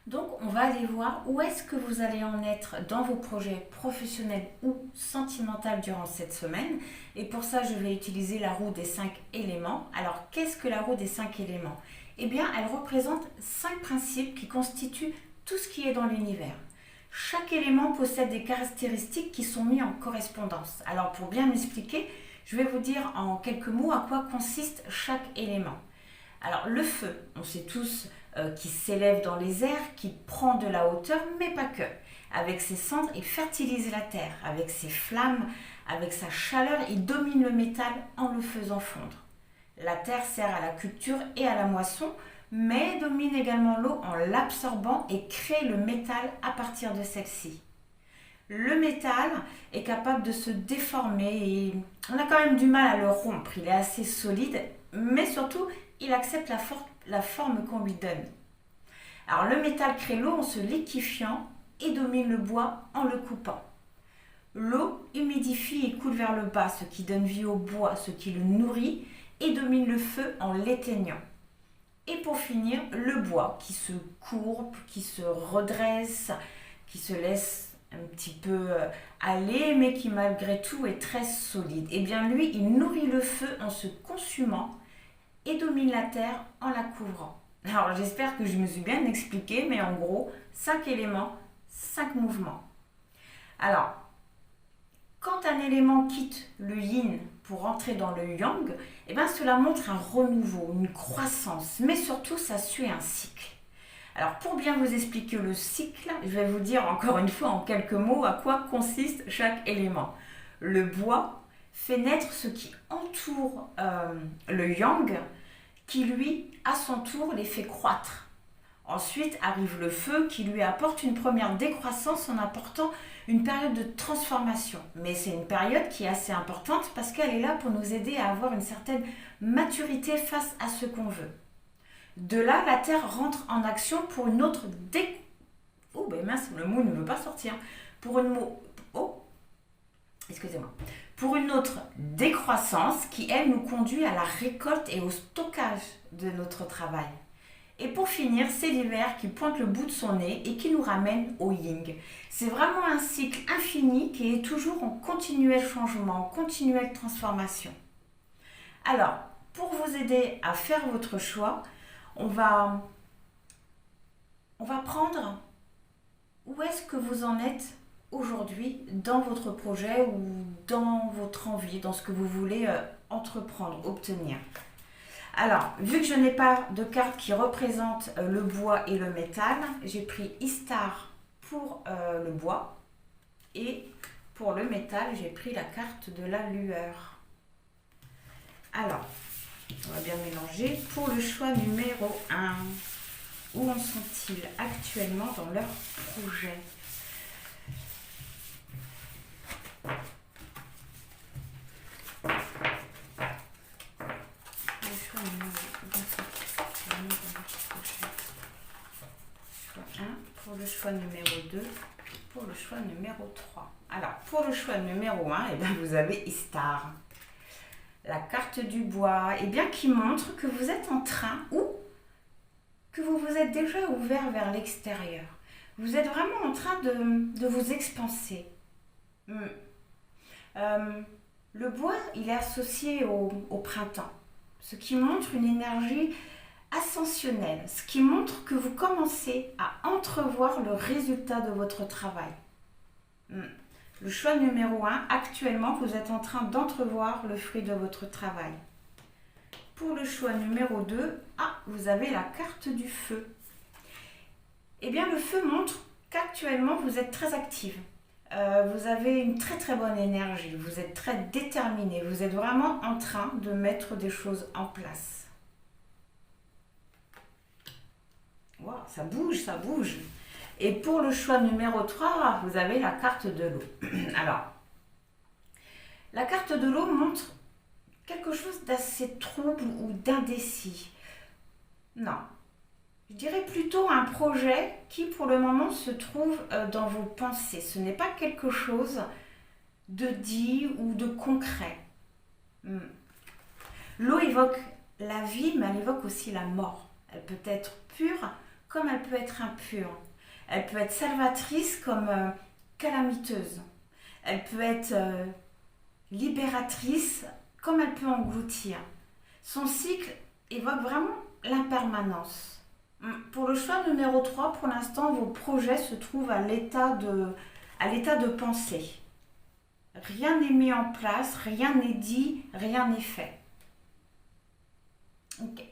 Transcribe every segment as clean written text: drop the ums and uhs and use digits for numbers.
Donc, on va aller voir où est-ce que vous allez en être dans vos projets professionnels ou sentimentaux durant cette semaine. Et pour ça, je vais utiliser la roue des 5 éléments. Alors, qu'est-ce que la roue des 5 éléments? Eh bien, elle représente 5 principes qui constituent tout ce qui est dans l'univers. Chaque élément possède des caractéristiques qui sont mises en correspondance. Alors, pour bien m'expliquer, je vais vous dire en quelques mots à quoi consiste chaque élément. Alors, le feu, on sait tous qui s'élève dans les airs, qui prend de la hauteur, mais pas que. Avec ses cendres, il fertilise la terre. Avec ses flammes, avec sa chaleur, il domine le métal en le faisant fondre. La terre sert à la culture et à la moisson, mais domine également l'eau en l'absorbant et crée le métal à partir de celle-ci. Le métal est capable de se déformer et on a quand même du mal à le rompre. Il est assez solide, mais surtout, il accepte la forme qu'on lui donne. Alors le métal crée l'eau en se liquéfiant et domine le bois en le coupant. L'eau humidifie et coule vers le bas, ce qui donne vie au bois, ce qui le nourrit, et domine le feu en l'éteignant. Et pour finir, le bois qui se courbe, qui se redresse, qui se laisse un petit peu aller, mais qui malgré tout est très solide. Et bien lui, il nourrit le feu en se consumant et domine la terre en la couvrant. Alors j'espère que je me suis bien expliqué, mais en gros, 5 éléments, 5 mouvements. Alors, quand un élément quitte le yin pour entrer dans le yang, eh bien cela montre un renouveau, une croissance, mais surtout ça suit un cycle. Alors pour bien vous expliquer le cycle, je vais vous dire encore une fois en quelques mots à quoi consiste chaque élément. Le bois fait naître ce qui entoure le yang, qui lui, à son tour, les fait croître. Ensuite arrive le feu qui lui apporte une première décroissance en apportant une période de transformation. Mais c'est une période qui est assez importante parce qu'elle est là pour nous aider à avoir une certaine maturité face à ce qu'on veut. De là, la Terre rentre en action pour une autre Oh ben mince, le mot ne veut pas sortir. Pour une Pour une autre décroissance qui, elle, nous conduit à la récolte et au stockage de notre travail. Et pour finir, c'est l'hiver qui pointe le bout de son nez et qui nous ramène au yin. C'est vraiment un cycle infini qui est toujours en continuel changement, en continuelle transformation. Alors, pour vous aider à faire votre choix, on va prendre où est-ce que vous en êtes aujourd'hui dans votre projet ou dans votre envie, dans ce que vous voulez entreprendre, obtenir. Alors, vu que je n'ai pas de carte qui représente le bois et le métal, j'ai pris Istar pour le bois et pour le métal, j'ai pris la carte de la lueur. Alors, on va bien mélanger. Pour le choix numéro 1, où en sont-ils actuellement dans leur projet? Pour le choix numéro 2, pour le choix numéro 3. Alors, pour le choix numéro 1, eh bien, vous avez Istar. La carte du bois, eh bien, qui montre que vous êtes en train ou que vous vous êtes déjà ouvert vers l'extérieur. Vous êtes vraiment en train de vous expanser. Le bois, il est associé au printemps, ce qui montre une énergie ascensionnelle, ce qui montre que vous commencez à entrevoir le résultat de votre travail. Le choix numéro 1, actuellement, vous êtes en train d'entrevoir le fruit de votre travail. Pour le choix numéro 2, vous avez la carte du feu. Eh bien, le feu montre qu'actuellement, vous êtes très active. Vous avez une très très bonne énergie, vous êtes très déterminé, vous êtes vraiment en train de mettre des choses en place. Wow, ça bouge, ça bouge. Et pour le choix numéro 3, vous avez la carte de l'eau. Alors, la carte de l'eau montre quelque chose d'assez trouble ou d'indécis. Non, je dirais plutôt un projet qui pour le moment se trouve dans vos pensées. Ce n'est pas quelque chose de dit ou de concret. L'eau évoque la vie, mais elle évoque aussi la mort. Elle peut être pure comme elle peut être impure. Elle peut être salvatrice comme calamiteuse. Elle peut être libératrice comme elle peut engloutir. Son cycle évoque vraiment l'impermanence. Pour le choix numéro 3, pour l'instant, vos projets se trouvent à l'état de pensée. Rien n'est mis en place, rien n'est dit, rien n'est fait. Ok.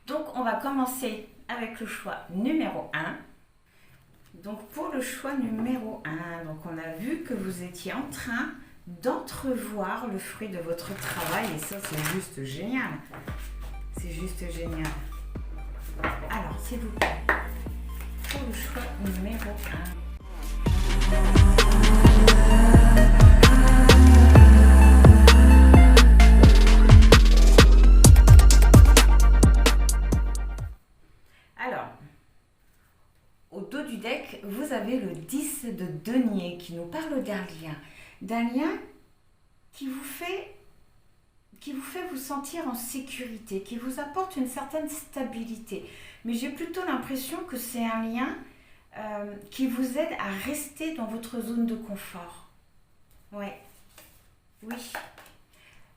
Donc, on va commencer avec le choix numéro 1. Donc, pour le choix numéro 1, donc on a vu que vous étiez en train d'entrevoir le fruit de votre travail et ça, c'est juste génial. C'est juste génial. Alors, s'il vous plaît, pour le choix numéro 1. Alors, au dos du deck, vous avez le 10 de denier qui nous parle d'un lien qui vous fait vous sentir en sécurité, qui vous apporte une certaine stabilité. Mais j'ai plutôt l'impression que c'est un lien qui vous aide à rester dans votre zone de confort. Ouais. Oui.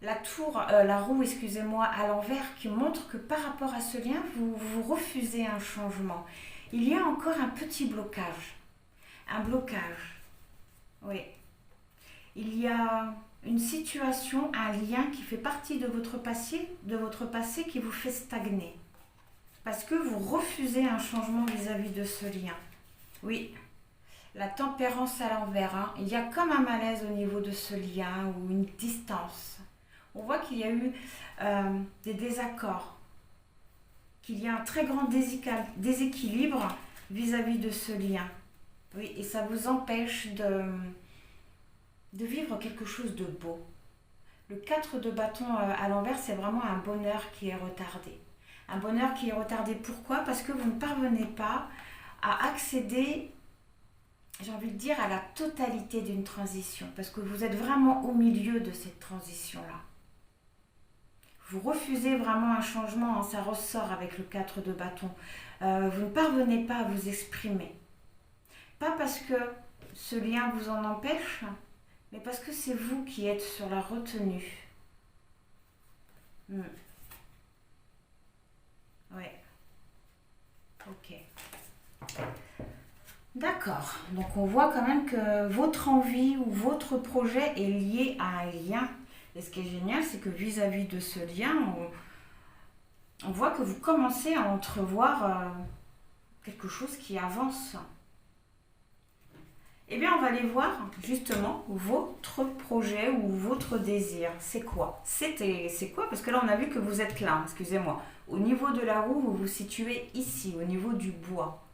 La roue, excusez-moi, à l'envers qui montre que par rapport à ce lien, vous refusez un changement. Il y a encore un petit blocage. Un blocage. Oui. Il y a une situation, un lien qui fait partie de votre passé qui vous fait stagner. Parce que vous refusez un changement vis-à-vis de ce lien. Oui, la tempérance à l'envers. Hein. Il y a comme un malaise au niveau de ce lien ou une distance. On voit qu'il y a eu des désaccords, qu'il y a un très grand déséquilibre vis-à-vis de ce lien. Oui, et ça vous empêche de vivre quelque chose de beau. Le 4 de bâton à l'envers, c'est vraiment un bonheur qui est retardé. Un bonheur qui est retardé, pourquoi ? Parce que vous ne parvenez pas à accéder, j'ai envie de dire, à la totalité d'une transition. Parce que vous êtes vraiment au milieu de cette transition-là. Vous refusez vraiment un changement, hein, ça ressort avec le 4 de bâton. Vous ne parvenez pas à vous exprimer. Pas parce que ce lien vous en empêche, mais parce que c'est vous qui êtes sur la retenue. Oui. Ok. D'accord. Donc on voit quand même que votre envie ou votre projet est lié à un lien. Et ce qui est génial, c'est que vis-à-vis de ce lien, on voit que vous commencez à entrevoir quelque chose qui avance. Eh bien, on va aller voir justement votre projet ou votre désir. C'est quoi ? C'est quoi ? Parce que là, on a vu que vous êtes là, excusez-moi. Au niveau de la roue, vous vous situez ici, au niveau du bois.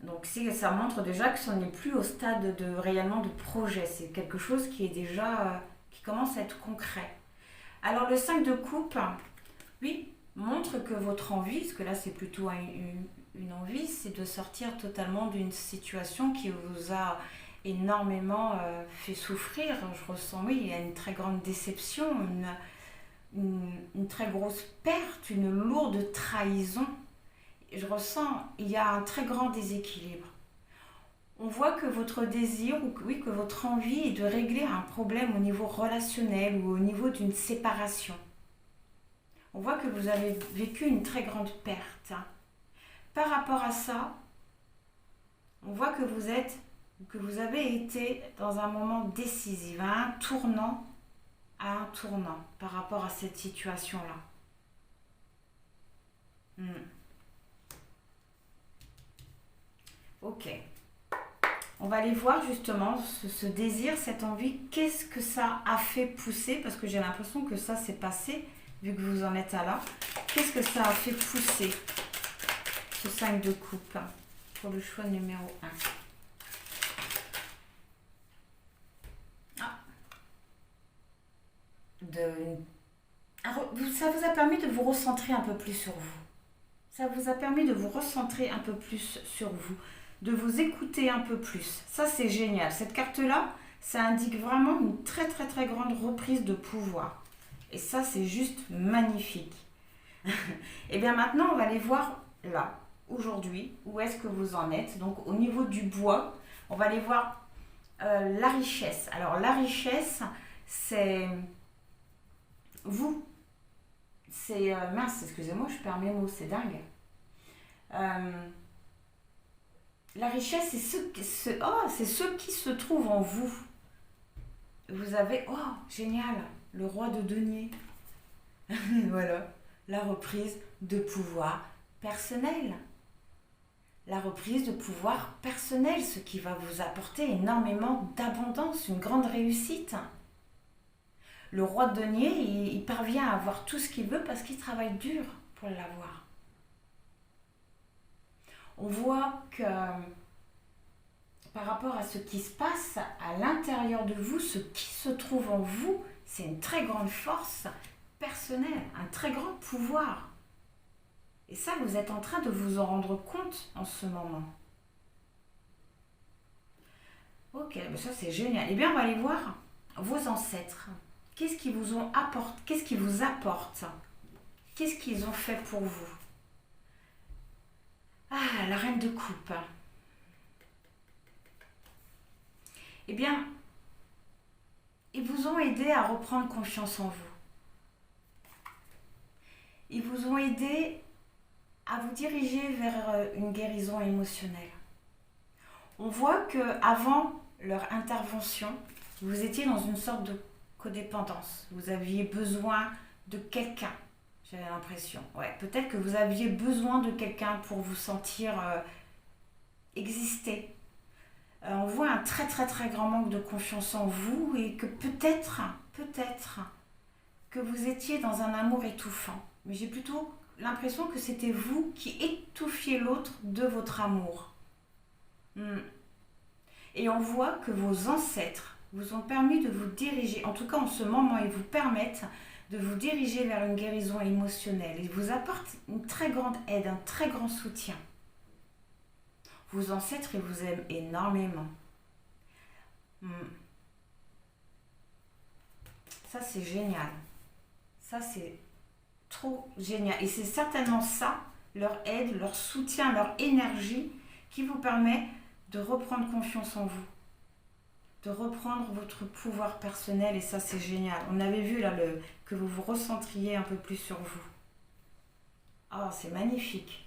Donc, ça montre déjà que ce n'est plus au stade réellement de projet. C'est quelque chose qui est déjà, qui commence à être concret. Alors, le 5 de coupe, oui, montre que votre envie, parce que là, c'est plutôt une envie, c'est de sortir totalement d'une situation qui vous a énormément fait souffrir. Je ressens, oui, il y a une très grande déception, une très grosse perte, une lourde trahison. Je ressens, il y a un très grand déséquilibre. On voit que votre désir, ou que votre envie est de régler un problème au niveau relationnel ou au niveau d'une séparation. On voit que vous avez vécu une très grande perte. Par rapport à ça, on voit que vous avez été dans un moment décisif, à un tournant par rapport à cette situation-là. Ok. On va aller voir justement ce désir, cette envie, qu'est-ce que ça a fait pousser, parce que j'ai l'impression que ça s'est passé, vu que vous en êtes à là. Qu'est-ce que ça a fait pousser ? Ce 5 de coupe pour le choix numéro 1. Ça vous a permis de vous recentrer un peu plus sur vous. Ça vous a permis de vous recentrer un peu plus sur vous, de vous écouter un peu plus. Ça, c'est génial. Cette carte-là, ça indique vraiment une très très très grande reprise de pouvoir. Et ça, c'est juste magnifique. Et bien maintenant, on va aller voir là, aujourd'hui, où est-ce que vous en êtes. Donc au niveau du bois, on va aller voir la richesse. Alors la richesse, c'est vous. C'est mince, excusez-moi, je perds mes mots, c'est dingue. La richesse, c'est ce qui se trouve en vous. Vous avez, oh, génial, le roi de denier. Voilà, la reprise de pouvoir personnel. La reprise de pouvoir personnel, ce qui va vous apporter énormément d'abondance, une grande réussite. Le roi de denier, il parvient à avoir tout ce qu'il veut parce qu'il travaille dur pour l'avoir. On voit que par rapport à ce qui se passe à l'intérieur de vous, ce qui se trouve en vous, c'est une très grande force personnelle, un très grand pouvoir. Et ça, vous êtes en train de vous en rendre compte en ce moment. Ok, ça c'est génial. Eh bien, on va aller voir vos ancêtres. Qu'est-ce qu'ils vous ont apporté? Qu'est-ce qu'ils vous apportent? Qu'est-ce qu'ils ont fait pour vous? Ah, la reine de coupe. Eh bien, ils vous ont aidé à reprendre confiance en vous. Ils vous ont aidé à vous diriger vers une guérison émotionnelle. On voit que avant leur intervention, vous étiez dans une sorte de codépendance. Vous aviez besoin de quelqu'un, j'avais l'impression. Ouais, peut-être que vous aviez besoin de quelqu'un pour vous sentir exister. On voit un très très très grand manque de confiance en vous et que peut-être que vous étiez dans un amour étouffant. Mais j'ai plutôt l'impression que c'était vous qui étouffiez l'autre de votre amour. Et on voit que vos ancêtres vous ont permis de vous diriger, en tout cas en ce moment, ils vous permettent de vous diriger vers une guérison émotionnelle. Ils vous apportent une très grande aide, un très grand soutien. Vos ancêtres, ils vous aiment énormément. Ça, c'est génial. Ça, c'est trop génial. Et c'est certainement ça, leur aide, leur soutien, leur énergie, qui vous permet de reprendre confiance en vous, de reprendre votre pouvoir personnel. Et ça, c'est génial. On avait vu là que vous vous recentriez un peu plus sur vous. Ah, c'est magnifique.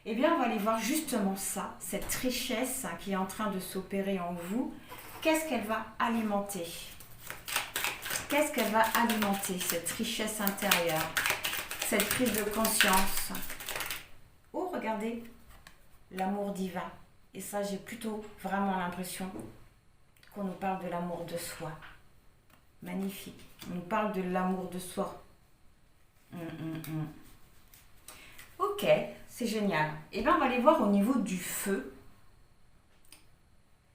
Eh bien, on va aller voir justement ça, cette richesse qui est en train de s'opérer en vous. Qu'est-ce qu'elle va alimenter? Qu'est-ce qu'elle va alimenter, cette richesse intérieure, cette prise de conscience? Oh, regardez, l'amour divin. Et ça, j'ai plutôt vraiment l'impression qu'on nous parle de l'amour de soi. Magnifique. On nous parle de l'amour de soi. Ok, c'est génial. Et bien, on va aller voir au niveau du feu.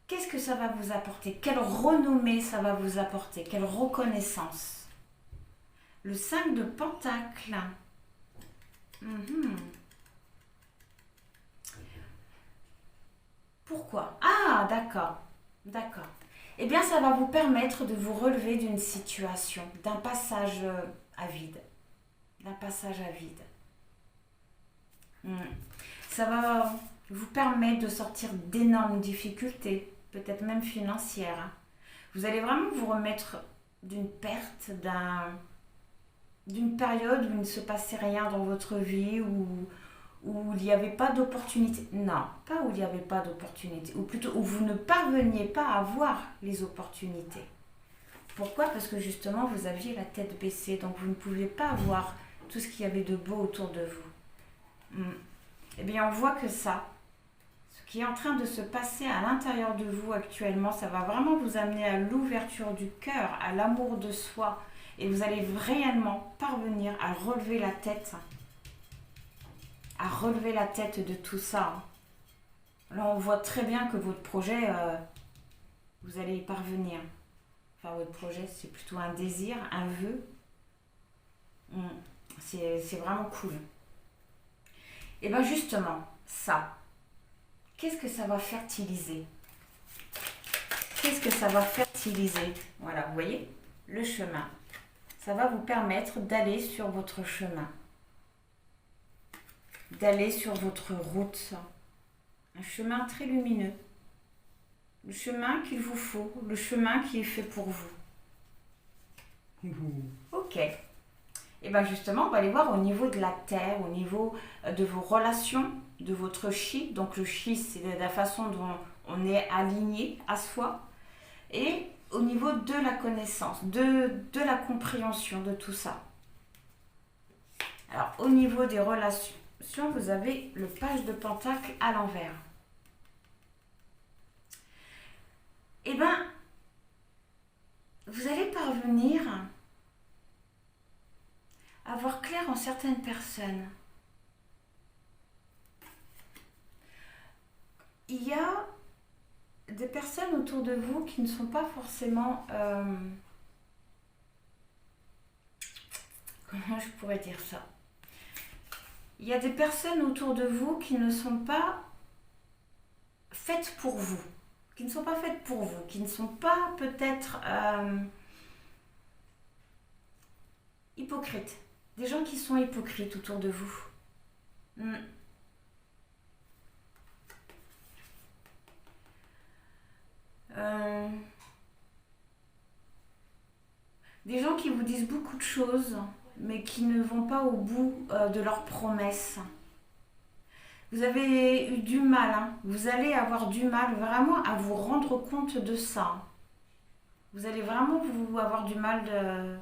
Qu'est-ce que ça va vous apporter? Quelle renommée ça va vous apporter? Quelle reconnaissance? Le 5 de Pentacle. Pourquoi? Ah, d'accord. D'accord. Eh bien, ça va vous permettre de vous relever d'une situation, d'un passage à vide. D'un passage à vide. Ça va vous permettre de sortir d'énormes difficultés, peut-être même financières. Vous allez vraiment vous remettre d'une perte, d'une période où il ne se passait rien dans votre vie, où il n'y avait pas d'opportunité. Non, pas où il n'y avait pas d'opportunité, ou plutôt où vous ne parveniez pas à voir les opportunités. Pourquoi? Parce que justement, vous aviez la tête baissée, donc vous ne pouviez pas voir tout ce qu'il y avait de beau autour de vous. Eh bien, on voit que ça, ce qui est en train de se passer à l'intérieur de vous actuellement, ça va vraiment vous amener à l'ouverture du cœur, à l'amour de soi. Et vous allez réellement parvenir à relever la tête. À relever la tête de tout ça. Là, on voit très bien que votre projet, vous allez y parvenir. Enfin, votre projet, c'est plutôt un désir, un vœu. C'est vraiment cool. Et bien justement, ça, qu'est-ce que ça va fertiliser? Qu'est-ce que ça va fertiliser? Voilà, vous voyez, le chemin. Ça va vous permettre d'aller sur votre chemin. d'aller sur votre route. Un chemin très lumineux. Le chemin qu'il vous faut, le chemin qui est fait pour vous. Ok. Et bien justement, on va aller voir au niveau de la terre, au niveau de vos relations, de votre chi. Donc le chi, c'est la façon dont on est aligné à soi. Et au niveau de la connaissance, de la compréhension de tout ça. Alors au niveau des relations, vous avez le page de pentacle à l'envers. Eh bien, vous allez parvenir à voir clair en certaines personnes. Il y a des personnes autour de vous qui ne sont pas forcément... comment je pourrais dire ça? Il y a des personnes autour de vous qui ne sont pas faites pour vous. Qui ne sont pas faites pour vous. Qui ne sont pas peut-être hypocrites. Des gens qui sont hypocrites autour de vous. Des gens qui vous disent beaucoup de choses, mais qui ne vont pas au bout de leurs promesses. Vous avez eu du mal, hein. Vous allez avoir du mal vraiment à vous rendre compte de ça. Vous allez vraiment avoir du mal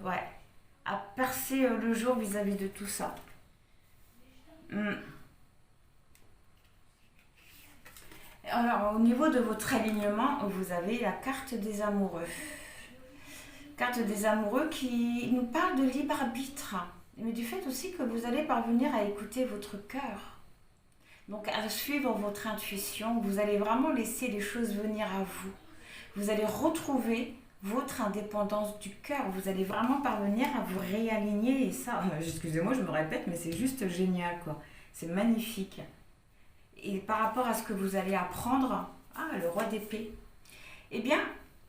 à percer le jour vis-à-vis de tout ça. Alors, au niveau de votre alignement, vous avez la carte des amoureux. Carte des amoureux qui nous parle de libre arbitre, mais du fait aussi que vous allez parvenir à écouter votre cœur. Donc, à suivre votre intuition, vous allez vraiment laisser les choses venir à vous. Vous allez retrouver votre indépendance du cœur. Vous allez vraiment parvenir à vous réaligner. Et ça, excusez-moi, je me répète, mais c'est juste génial, quoi. C'est magnifique. Et par rapport à ce que vous allez apprendre, le roi d'épée, eh bien,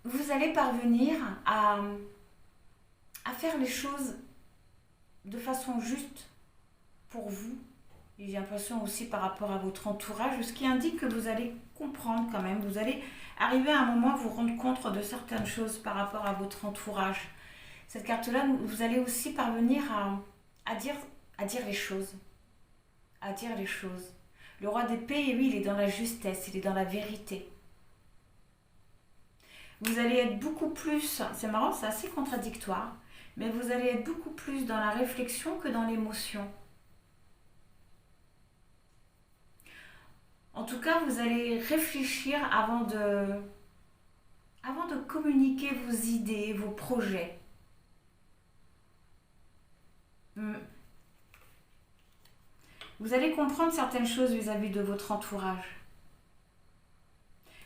vous allez parvenir à faire les choses de façon juste pour vous. Et j'ai l'impression aussi par rapport à votre entourage, ce qui indique que vous allez comprendre quand même. Vous allez arriver à un moment à vous rendre compte de certaines choses par rapport à votre entourage. Cette carte-là, vous allez aussi parvenir à dire les choses. À dire les choses. Le roi d'épée, lui, il est dans la justesse, il est dans la vérité. Vous allez être beaucoup plus, c'est marrant, c'est assez contradictoire, mais vous allez être beaucoup plus dans la réflexion que dans l'émotion. En tout cas, vous allez réfléchir avant de communiquer vos idées, vos projets. Vous allez comprendre certaines choses vis-à-vis de votre entourage.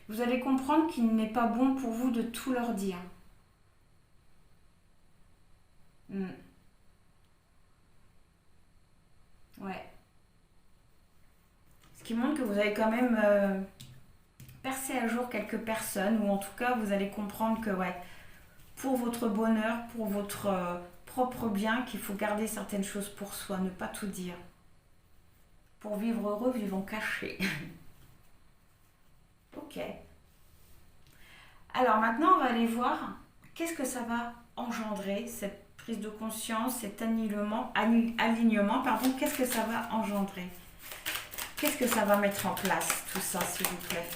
Vous allez comprendre qu'il n'est pas bon pour vous de tout leur dire. Ouais. Ce qui montre que vous avez quand même percé à jour quelques personnes, ou en tout cas vous allez comprendre que pour votre bonheur, pour votre propre bien, qu'il faut garder certaines choses pour soi, ne pas tout dire. Pour vivre heureux, vivons cachés. Ok. Alors maintenant, on va aller voir qu'est-ce que ça va engendrer, cette prise de conscience, cet alignement, qu'est-ce que ça va engendrer? Qu'est-ce que ça va mettre en place, tout ça, s'il vous plaît?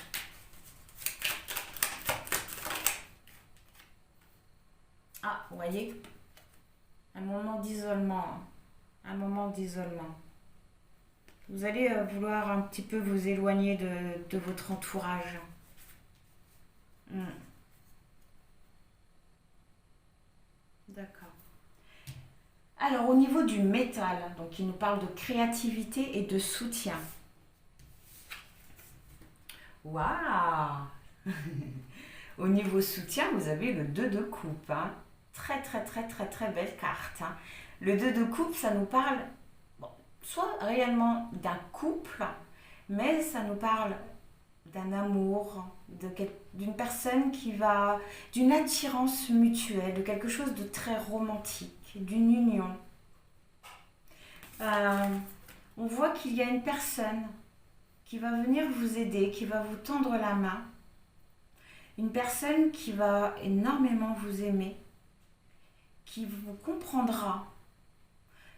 Ah, vous voyez? Un moment d'isolement. Un moment d'isolement. Vous allez vouloir un petit peu vous éloigner de votre entourage. D'accord. Alors, au niveau du métal, donc il nous parle de créativité et de soutien. Waouh! Au niveau soutien, vous avez le 2 de coupe. Hein. Très, très, très, très, très belle carte. Hein. Le 2 de coupe, ça nous parle soit réellement d'un couple, mais ça nous parle d'un amour, d'une personne d'une attirance mutuelle, de quelque chose de très romantique, d'une union. On voit qu'il y a une personne qui va venir vous aider, qui va vous tendre la main. Une personne qui va énormément vous aimer, qui vous comprendra.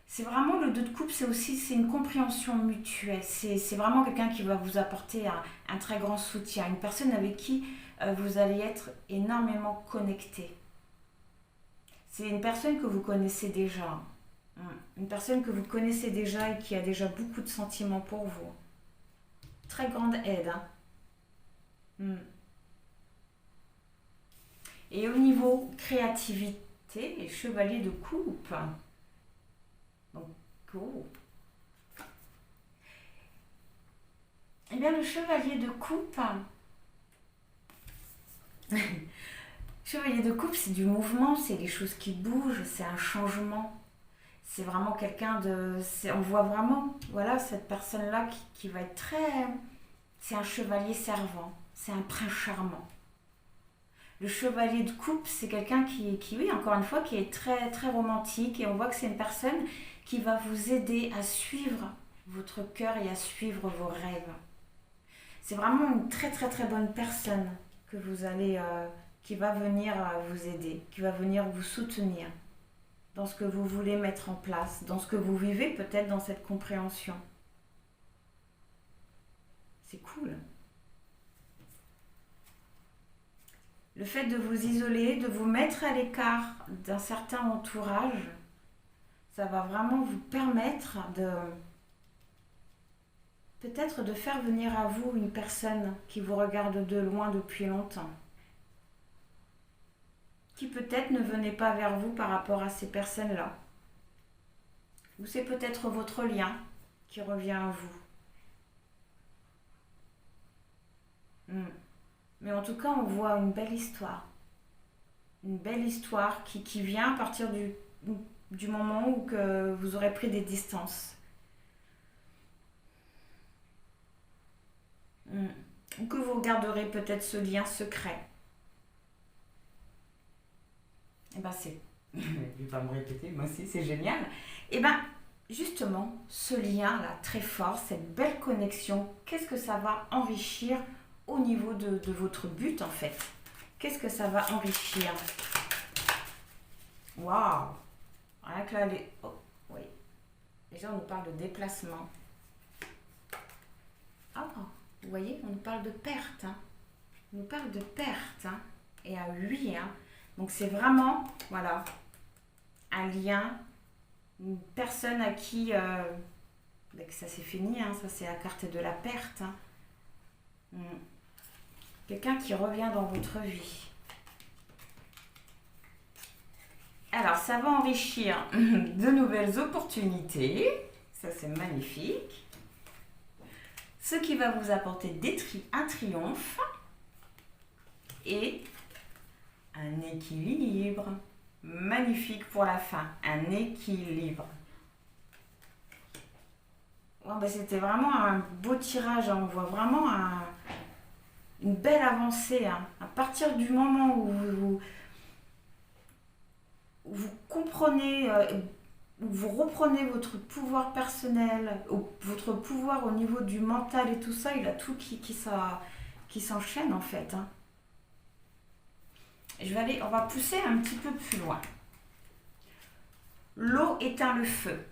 C'est vraiment le 2 de coupe, c'est une compréhension mutuelle. C'est vraiment quelqu'un qui va vous apporter un très grand soutien. Une personne avec qui vous allez être énormément connecté. C'est une personne que vous connaissez déjà. Une personne que vous connaissez déjà et qui a déjà beaucoup de sentiments pour vous. Très grande aide. Et au niveau créativité, chevalier de coupe. Donc, oh. Eh bien, le chevalier de coupe, chevalier de coupe, c'est du mouvement, c'est des choses qui bougent, c'est un changement. C'est vraiment quelqu'un de... On voit vraiment, voilà, cette personne-là qui va être très... C'est un chevalier servant, c'est un prince charmant. Le chevalier de coupe, c'est quelqu'un qui, oui, encore une fois, qui est très, très romantique. Et on voit que c'est une personne qui va vous aider à suivre votre cœur et à suivre vos rêves. C'est vraiment une très, très, très bonne personne que vous allez, qui va venir vous aider, qui va venir vous soutenir dans ce que vous voulez mettre en place, dans ce que vous vivez peut-être dans cette compréhension. C'est cool. Le fait de vous isoler, de vous mettre à l'écart d'un certain entourage, ça va vraiment vous permettre de peut-être de faire venir à vous une personne qui vous regarde de loin depuis longtemps, qui peut-être ne venait pas vers vous par rapport à ces personnes-là. Ou c'est peut-être votre lien qui revient à vous. Mais en tout cas, on voit une belle histoire. Une belle histoire qui vient à partir du moment où que vous aurez pris des distances. Ou que vous regarderez peut-être ce lien secret. Et ben c'est... Je vais pas me répéter, moi aussi, c'est génial. Et ben justement, ce lien-là, très fort, cette belle connexion, qu'est-ce que ça va enrichir au niveau de votre but en fait? Qu'est-ce que ça va enrichir? Waouh! Rien que là, oh, oui. Déjà, on nous parle de déplacement. Ah, vous voyez, on nous parle de perte. Hein. On nous parle de perte. Hein. Et à 8. Hein. Donc, c'est vraiment, voilà, un lien, une personne à qui, ça c'est fini, hein, ça c'est la carte de la perte. Hein. Quelqu'un qui revient dans votre vie. Alors, ça va enrichir de nouvelles opportunités. Ça, c'est magnifique. Ce qui va vous apporter un triomphe et un équilibre. Magnifique pour la fin. Un équilibre. Bon, ben, c'était vraiment un beau tirage. Hein. On voit vraiment une belle avancée. Hein. À partir du moment où vous comprenez, vous reprenez votre pouvoir personnel, votre pouvoir au niveau du mental et tout ça, il a tout qui s'enchaîne en fait. Hein. On va pousser un petit peu plus loin. L'eau éteint le feu.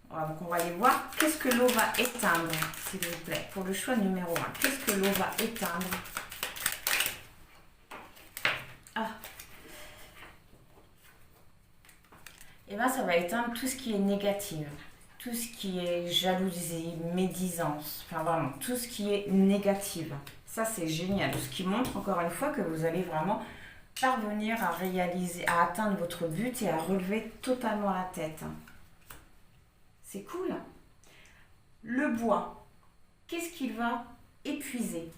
Voilà, donc on va aller voir qu'est-ce que l'eau va éteindre, s'il vous plaît, pour le choix numéro 1. Qu'est-ce que l'eau va éteindre? Ah. Et bien, ça va éteindre tout ce qui est négatif, tout ce qui est jalousie, médisance, enfin vraiment, tout ce qui est négatif. Ça, c'est génial. Ce qui montre encore une fois que vous allez vraiment parvenir à réaliser, à atteindre votre but et à relever totalement la tête. C'est cool. Le bois, qu'est-ce qu'il va épuiser?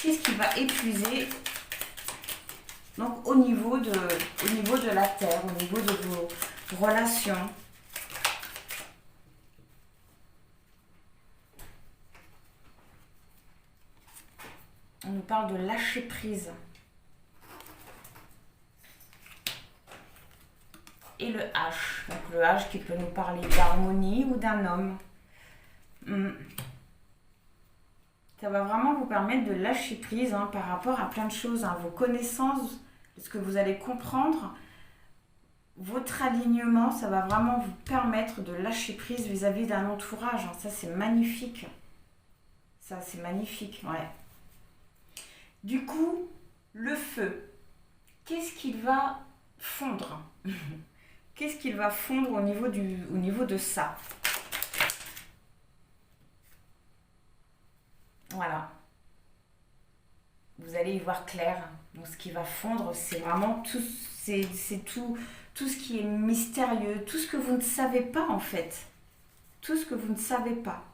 Qu'est-ce qu'il va épuiser? Donc au niveau de la terre, au niveau de vos relations. On nous parle de lâcher prise. Et le H. Donc le H qui peut nous parler d'harmonie ou d'un homme Hmm. Ça va vraiment vous permettre de lâcher prise par rapport à plein de choses, vos connaissances, ce que vous allez comprendre, votre alignement, ça va vraiment vous permettre de lâcher prise vis-à-vis d'un entourage. Ça, c'est magnifique. Ça, c'est magnifique, ouais. Du coup, le feu, qu'est-ce qu'il va fondre? Qu'est-ce qu'il va fondre au niveau de ça? Voilà. Vous allez y voir clair. Donc, ce qui va fondre, c'est vraiment tout, c'est tout ce qui est mystérieux, tout ce que vous ne savez pas en fait. Tout ce que vous ne savez pas.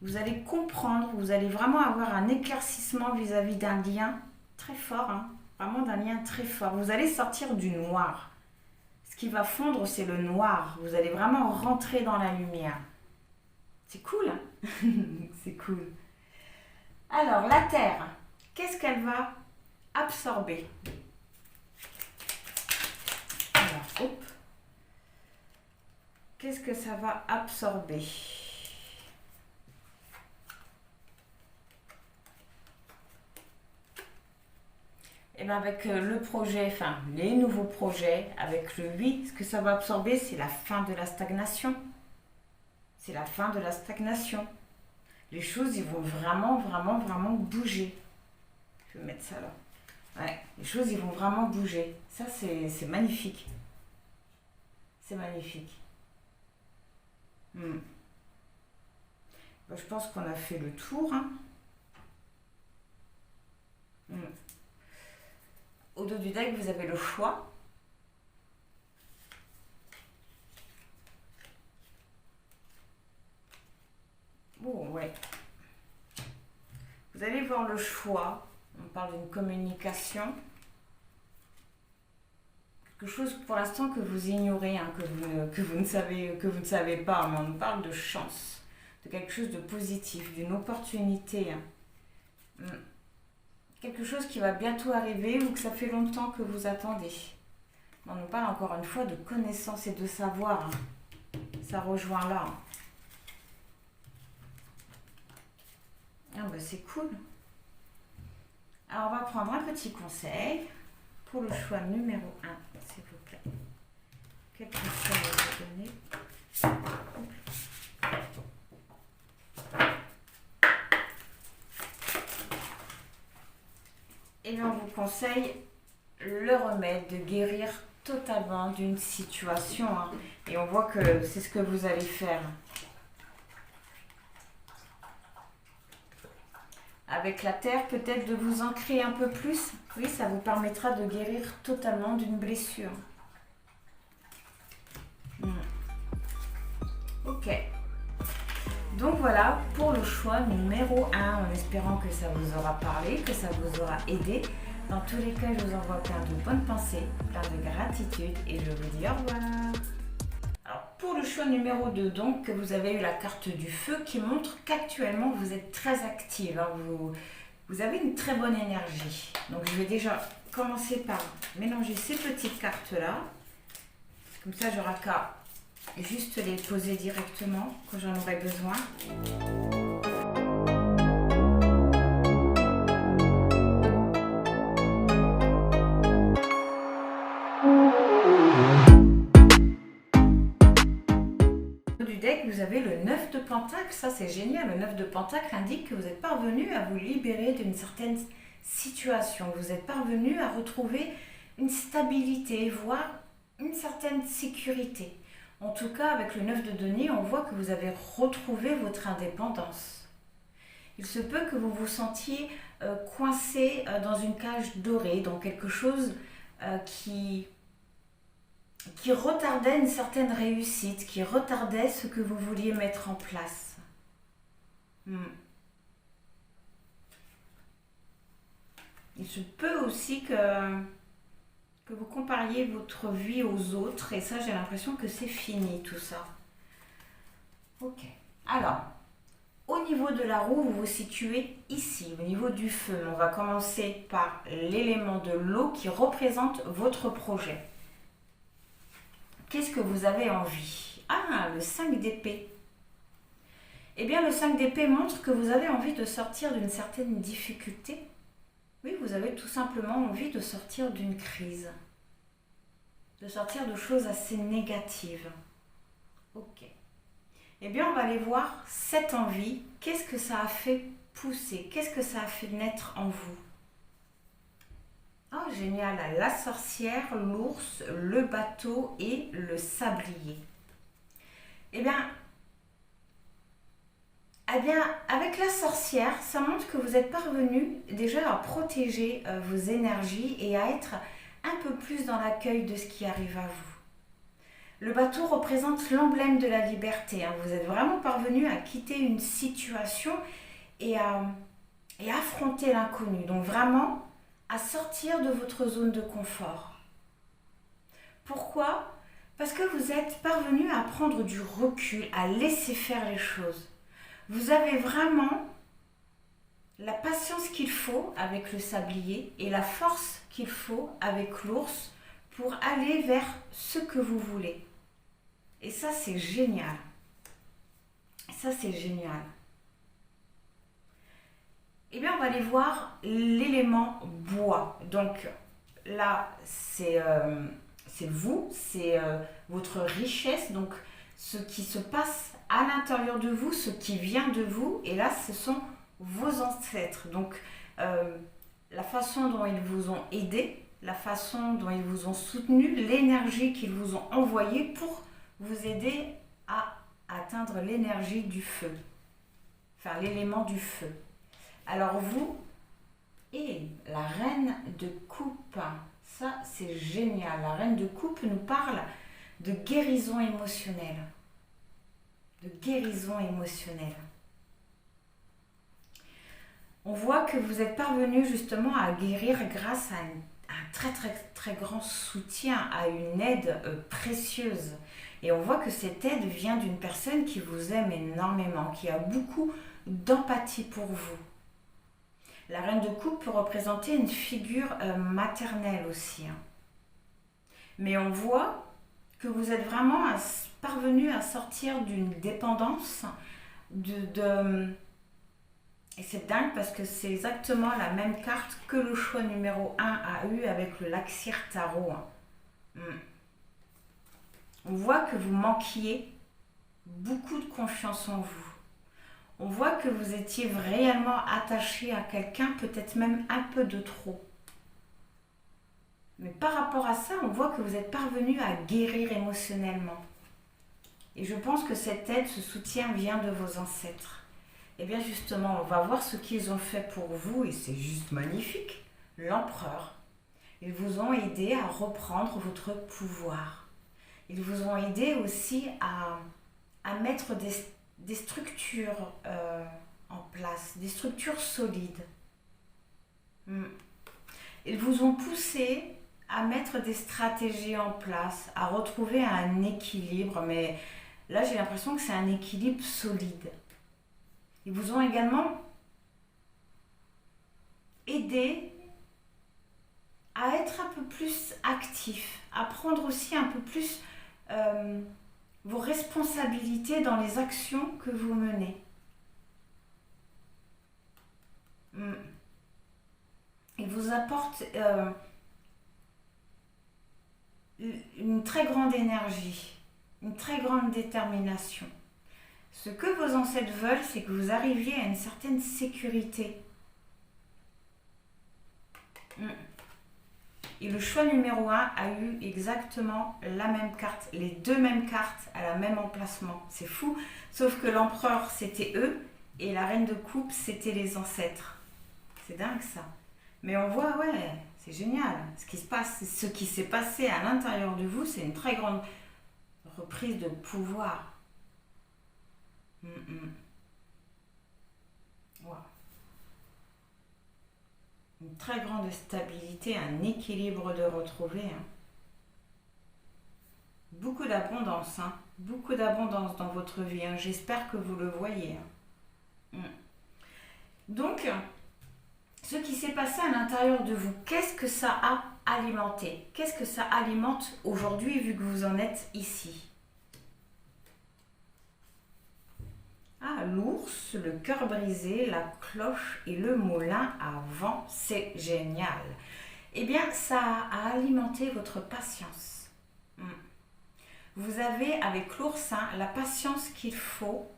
Vous allez comprendre, vous allez vraiment avoir un éclaircissement vis-à-vis d'un lien très fort, vraiment d'un lien très fort. Vous allez sortir du noir. Ce qui va fondre, c'est le noir. Vous allez vraiment rentrer dans la lumière. C'est cool, c'est cool. Alors, la Terre, qu'est-ce qu'elle va absorber? Alors, hop. Qu'est-ce que ça va absorber? Et bien avec le projet, enfin les nouveaux projets, avec le 8, ce que ça va absorber, c'est la fin de la stagnation. C'est la fin de la stagnation. Les choses, ils vont vraiment, vraiment, vraiment bouger. Je vais mettre ça là. Ouais, les choses, ils vont vraiment bouger. Ça, c'est magnifique. C'est magnifique. Ben, je pense qu'on a fait le tour. Au dos du deck, vous avez le choix. Bon, ouais. Vous allez voir le choix. On parle d'une communication. Quelque chose pour l'instant que vous ignorez, que vous ne savez pas. Mais on parle de chance, de quelque chose de positif, d'une opportunité. Quelque chose qui va bientôt arriver ou que ça fait longtemps que vous attendez. On nous parle encore une fois de connaissance et de savoir. Ça rejoint là. Ah bah c'est cool. Alors on va prendre un petit conseil pour le choix numéro 1, s'il vous plaît. Quel conseil vous donner? Et bien on vous conseille le remède de guérir totalement d'une situation. Et on voit que c'est ce que vous allez faire. Avec la terre, peut-être de vous ancrer un peu plus. Oui, ça vous permettra de guérir totalement d'une blessure. Ok. Donc voilà pour le choix numéro 1, en espérant que ça vous aura parlé, que ça vous aura aidé. Dans tous les cas, je vous envoie plein de bonnes pensées, plein de gratitude et je vous dis au revoir. Alors pour le choix numéro 2, donc, vous avez eu la carte du feu qui montre qu'actuellement vous êtes très active. Vous avez une très bonne énergie. Donc je vais déjà commencer par mélanger ces petites cartes-là. Comme ça, j'aurai qu'à juste les poser directement quand j'en aurai besoin. Du deck, vous avez le 9 de Pentacle. Ça, c'est génial. Le 9 de Pentacle indique que vous êtes parvenu à vous libérer d'une certaine situation. Vous êtes parvenu à retrouver une stabilité, voire une certaine sécurité. En tout cas, avec le 9 de denier, on voit que vous avez retrouvé votre indépendance. Il se peut que vous vous sentiez coincé dans une cage dorée, dans quelque chose qui retardait une certaine réussite, qui retardait ce que vous vouliez mettre en place. Il se peut aussi que vous compariez votre vie aux autres, et ça, j'ai l'impression que c'est fini tout ça. Ok. Alors, au niveau de la roue, vous vous situez ici, au niveau du feu. On va commencer par l'élément de l'eau qui représente votre projet. Qu'est-ce que vous avez envie? Ah, le 5 d'épée. Eh bien, le 5 d'épée montre que vous avez envie de sortir d'une certaine difficulté. Oui, vous avez tout simplement envie de sortir d'une crise, de sortir de choses assez négatives. Ok. Eh bien, on va aller voir cette envie. Qu'est-ce que ça a fait pousser? Qu'est-ce que ça a fait naître en vous? Oh, génial. La sorcière, l'ours, le bateau et le sablier. Eh bien, avec la sorcière, ça montre que vous êtes parvenu déjà à protéger vos énergies et à être un peu plus dans l'accueil de ce qui arrive à vous. Le bateau représente l'emblème de la liberté. Vous êtes vraiment parvenu à quitter une situation et à affronter l'inconnu. Donc vraiment, à sortir de votre zone de confort. Pourquoi? Parce que vous êtes parvenu à prendre du recul, à laisser faire les choses. Vous avez vraiment la patience qu'il faut avec le sablier et la force qu'il faut avec l'ours pour aller vers ce que vous voulez. Et ça, c'est génial. Ça, c'est génial. Eh bien, on va aller voir l'élément bois. Donc là, c'est vous, c'est votre richesse. Donc, ce qui se passe à l'intérieur de vous, ce qui vient de vous. Et là, ce sont vos ancêtres. Donc, la façon dont ils vous ont aidé, la façon dont ils vous ont soutenu, l'énergie qu'ils vous ont envoyée pour vous aider à atteindre l'énergie du feu, enfin l'élément du feu. Alors vous, et la reine de coupe, ça c'est génial. La reine de coupe nous parle de guérison émotionnelle. De guérison émotionnelle. On voit que vous êtes parvenu justement à guérir grâce à un très très très grand soutien, à une aide précieuse. Et on voit que cette aide vient d'une personne qui vous aime énormément, qui a beaucoup d'empathie pour vous. La reine de coupe peut représenter une figure maternelle aussi. Mais on voit que vous êtes vraiment parvenu à sortir d'une dépendance, et c'est dingue parce que c'est exactement la même carte que le choix numéro 1 a eu avec le Laxir Tarot. On voit que vous manquiez beaucoup de confiance en vous. On voit que vous étiez réellement attaché à quelqu'un, peut-être même un peu de trop. Mais par rapport à ça, on voit que vous êtes parvenu à guérir émotionnellement. Et je pense que cette aide, ce soutien vient de vos ancêtres. Et bien justement, on va voir ce qu'ils ont fait pour vous et c'est juste magnifique. L'empereur. Ils vous ont aidé à reprendre votre pouvoir. Ils vous ont aidé aussi à mettre des structures en place, des structures solides. Ils vous ont poussé à mettre des stratégies en place, à retrouver un équilibre, mais là j'ai l'impression que c'est un équilibre solide. Ils vous ont également aidé à être un peu plus actif, à prendre aussi un peu plus vos responsabilités dans les actions que vous menez. Il vous apporte une très grande énergie, une très grande détermination. Ce que vos ancêtres veulent, c'est que vous arriviez à une certaine sécurité. Et le choix numéro 1 a eu exactement la même carte, les deux mêmes cartes à la même emplacement. C'est fou, sauf que l'empereur c'était eux et la reine de coupe c'était les ancêtres. C'est dingue ça. Mais on voit, ouais, c'est génial. Ce qui se passe, ce qui s'est passé à l'intérieur de vous, c'est une très grande reprise de pouvoir. Wow. Une très grande stabilité, un équilibre de retrouver. Beaucoup d'abondance, beaucoup d'abondance dans votre vie. J'espère que vous le voyez. Donc, ce qui s'est passé à l'intérieur de vous, qu'est-ce que ça a alimenté? Qu'est-ce que ça alimente aujourd'hui vu que vous en êtes ici? Ah, l'ours, le cœur brisé, la cloche et le moulin à vent, c'est génial. Eh bien, ça a alimenté votre patience. Hmm. Vous avez avec l'ours la patience qu'il faut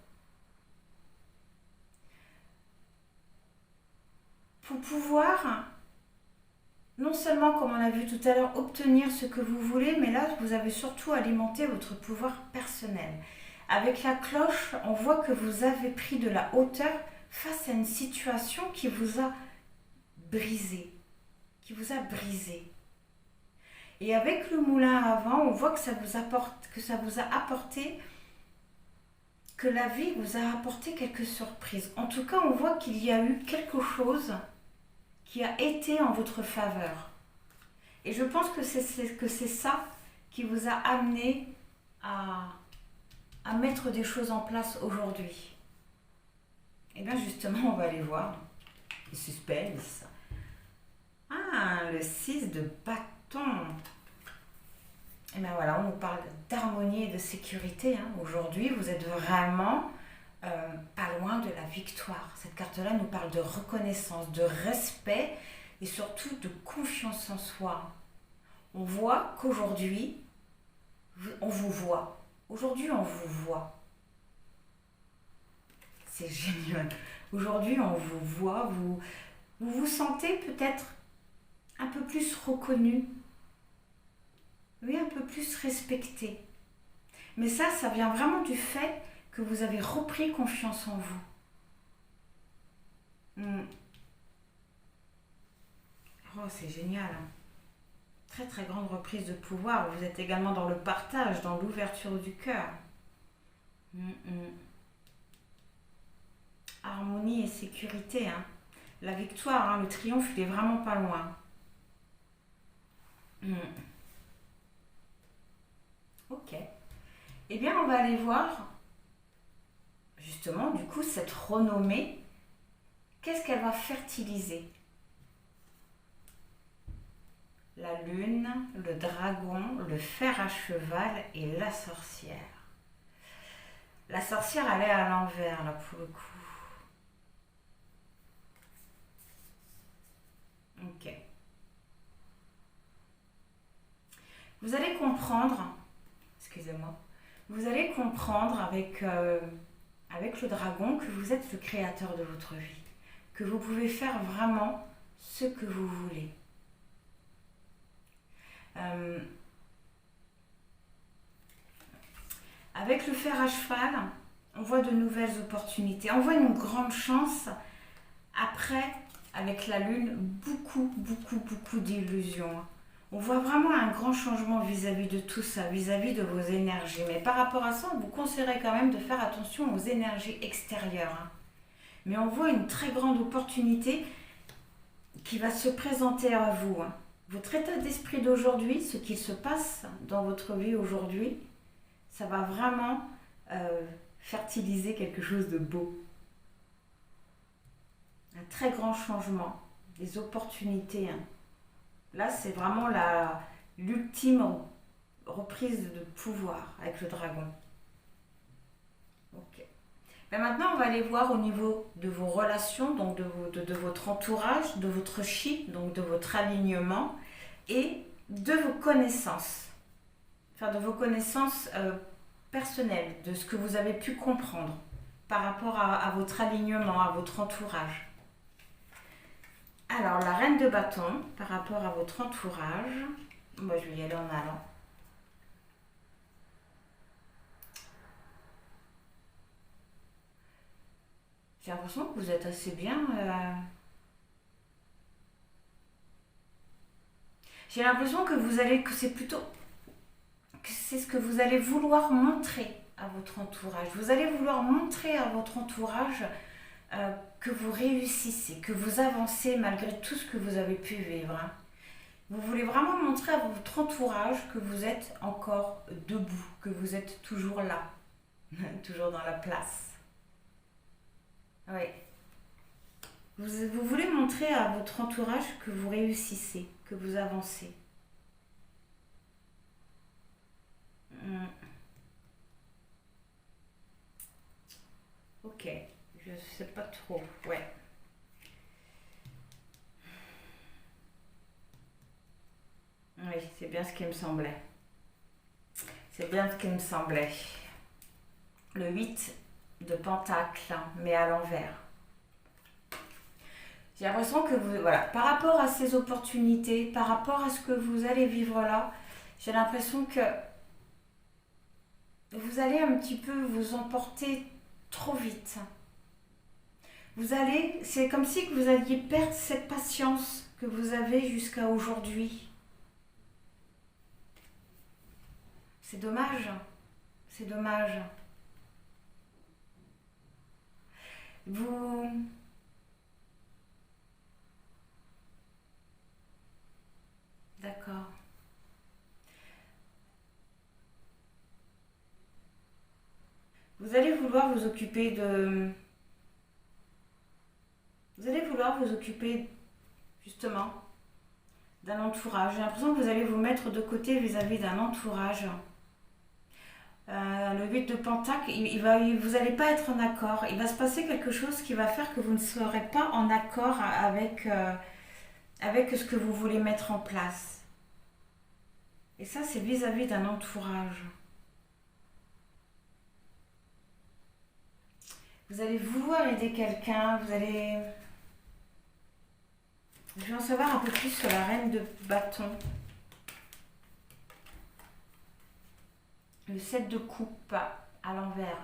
pour pouvoir, non seulement, comme on a vu tout à l'heure, obtenir ce que vous voulez, mais là, vous avez surtout alimenté votre pouvoir personnel. Avec la cloche, on voit que vous avez pris de la hauteur face à une situation qui vous a brisé, qui vous a brisé. Et avec le moulin à vent, on voit que ça vous a apporté, que la vie vous a apporté quelques surprises. En tout cas, on voit qu'il y a eu quelque chose qui a été en votre faveur. Et je pense que c'est ça qui vous a amené à mettre des choses en place aujourd'hui. Et bien justement, on va aller voir. Le suspense. Ah, le 6 de bâton. Et bien voilà, on nous parle d'harmonie et de sécurité. Aujourd'hui, vous êtes vraiment pas loin de la victoire. Cette carte-là nous parle de reconnaissance, de respect et surtout de confiance en soi. On voit qu'aujourd'hui, on vous voit. Aujourd'hui, on vous voit. C'est génial. Aujourd'hui, on vous voit, vous vous sentez peut-être un peu plus reconnu, oui, un peu plus respecté. Mais ça vient vraiment du fait que vous avez repris confiance en vous. Oh, c'est génial. Très très grande reprise de pouvoir. Vous êtes également dans le partage, dans l'ouverture du cœur. Harmonie et sécurité. La victoire, le triomphe, il est vraiment pas loin. Ok. Eh bien, on va aller voir, justement, du coup, cette renommée, qu'est-ce qu'elle va fertiliser? La lune, le dragon, le fer à cheval et la sorcière. La sorcière, elle est à l'envers, là, pour le coup. Ok. Vous allez comprendre, excusez-moi, vous allez comprendre avec le dragon que vous êtes le créateur de votre vie, que vous pouvez faire vraiment ce que vous voulez. Avec le fer à cheval, on voit de nouvelles opportunités, on voit une grande chance. Après, avec la lune, beaucoup d'illusions. On voit vraiment un grand changement vis-à-vis de tout ça, vis-à-vis de vos énergies. Mais par rapport à ça, on vous conseillerait quand même de faire attention aux énergies extérieures. Mais on voit une très grande opportunité qui va se présenter à vous. Votre état d'esprit d'aujourd'hui, ce qui se passe dans votre vie aujourd'hui, ça va vraiment fertiliser quelque chose de beau. Un très grand changement, des opportunités. Là, c'est vraiment l'ultime reprise de pouvoir avec le dragon. Ok. Mais maintenant, on va aller voir au niveau de vos relations, donc de votre entourage, de votre chi, donc de votre alignement et de vos connaissances. Enfin, de vos connaissances personnelles, de ce que vous avez pu comprendre par rapport à votre alignement, à votre entourage. Alors, la reine de bâton, par rapport à votre entourage, moi je vais y aller en allant. J'ai l'impression que vous êtes assez bien. J'ai l'impression que c'est plutôt, que c'est ce que vous allez vouloir montrer à votre entourage. Vous allez vouloir montrer à votre entourage que vous réussissez, que vous avancez malgré tout ce que vous avez pu vivre. Vous voulez vraiment montrer à votre entourage que vous êtes encore debout, que vous êtes toujours là, toujours dans la place. Oui. Vous voulez montrer à votre entourage que vous réussissez, que vous avancez. Ok. c'est pas trop. Ouais. Oui, c'est bien ce qui me semblait. C'est bien ce qui me semblait. Le 8 de Pentacle, mais à l'envers. J'ai l'impression que vous, voilà, par rapport à ces opportunités, par rapport à ce que vous allez vivre là, j'ai l'impression que vous allez un petit peu vous emporter trop vite. C'est comme si que vous alliez perdre cette patience que vous avez jusqu'à aujourd'hui. C'est dommage. C'est dommage. Vous... D'accord. Vous allez vouloir vous occuper de... Vous allez vouloir vous occuper justement d'un entourage. J'ai l'impression que vous allez vous mettre de côté vis-à-vis d'un entourage. Le 8 de Pentacle, vous n'allez pas être en accord. Il va se passer quelque chose qui va faire que vous ne serez pas en accord avec ce que vous voulez mettre en place. Et ça, c'est vis-à-vis d'un entourage. Vous allez vouloir aider quelqu'un, Je vais en savoir un peu plus sur la reine de bâton. Le 7 de coupe à l'envers.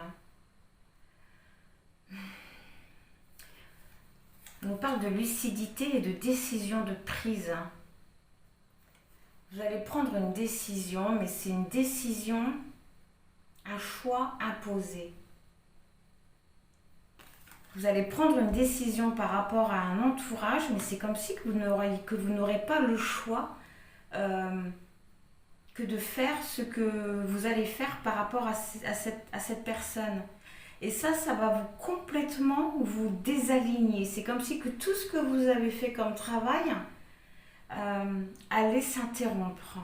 On nous parle de lucidité et de décision de prise. Vous allez prendre une décision, mais c'est une décision, un choix imposé. Vous allez prendre une décision par rapport à un entourage, mais c'est comme si que vous n'aurez pas le choix que de faire ce que vous allez faire par rapport à cette personne. Et ça va vous complètement vous désaligner. C'est comme si que tout ce que vous avez fait comme travail allait s'interrompre.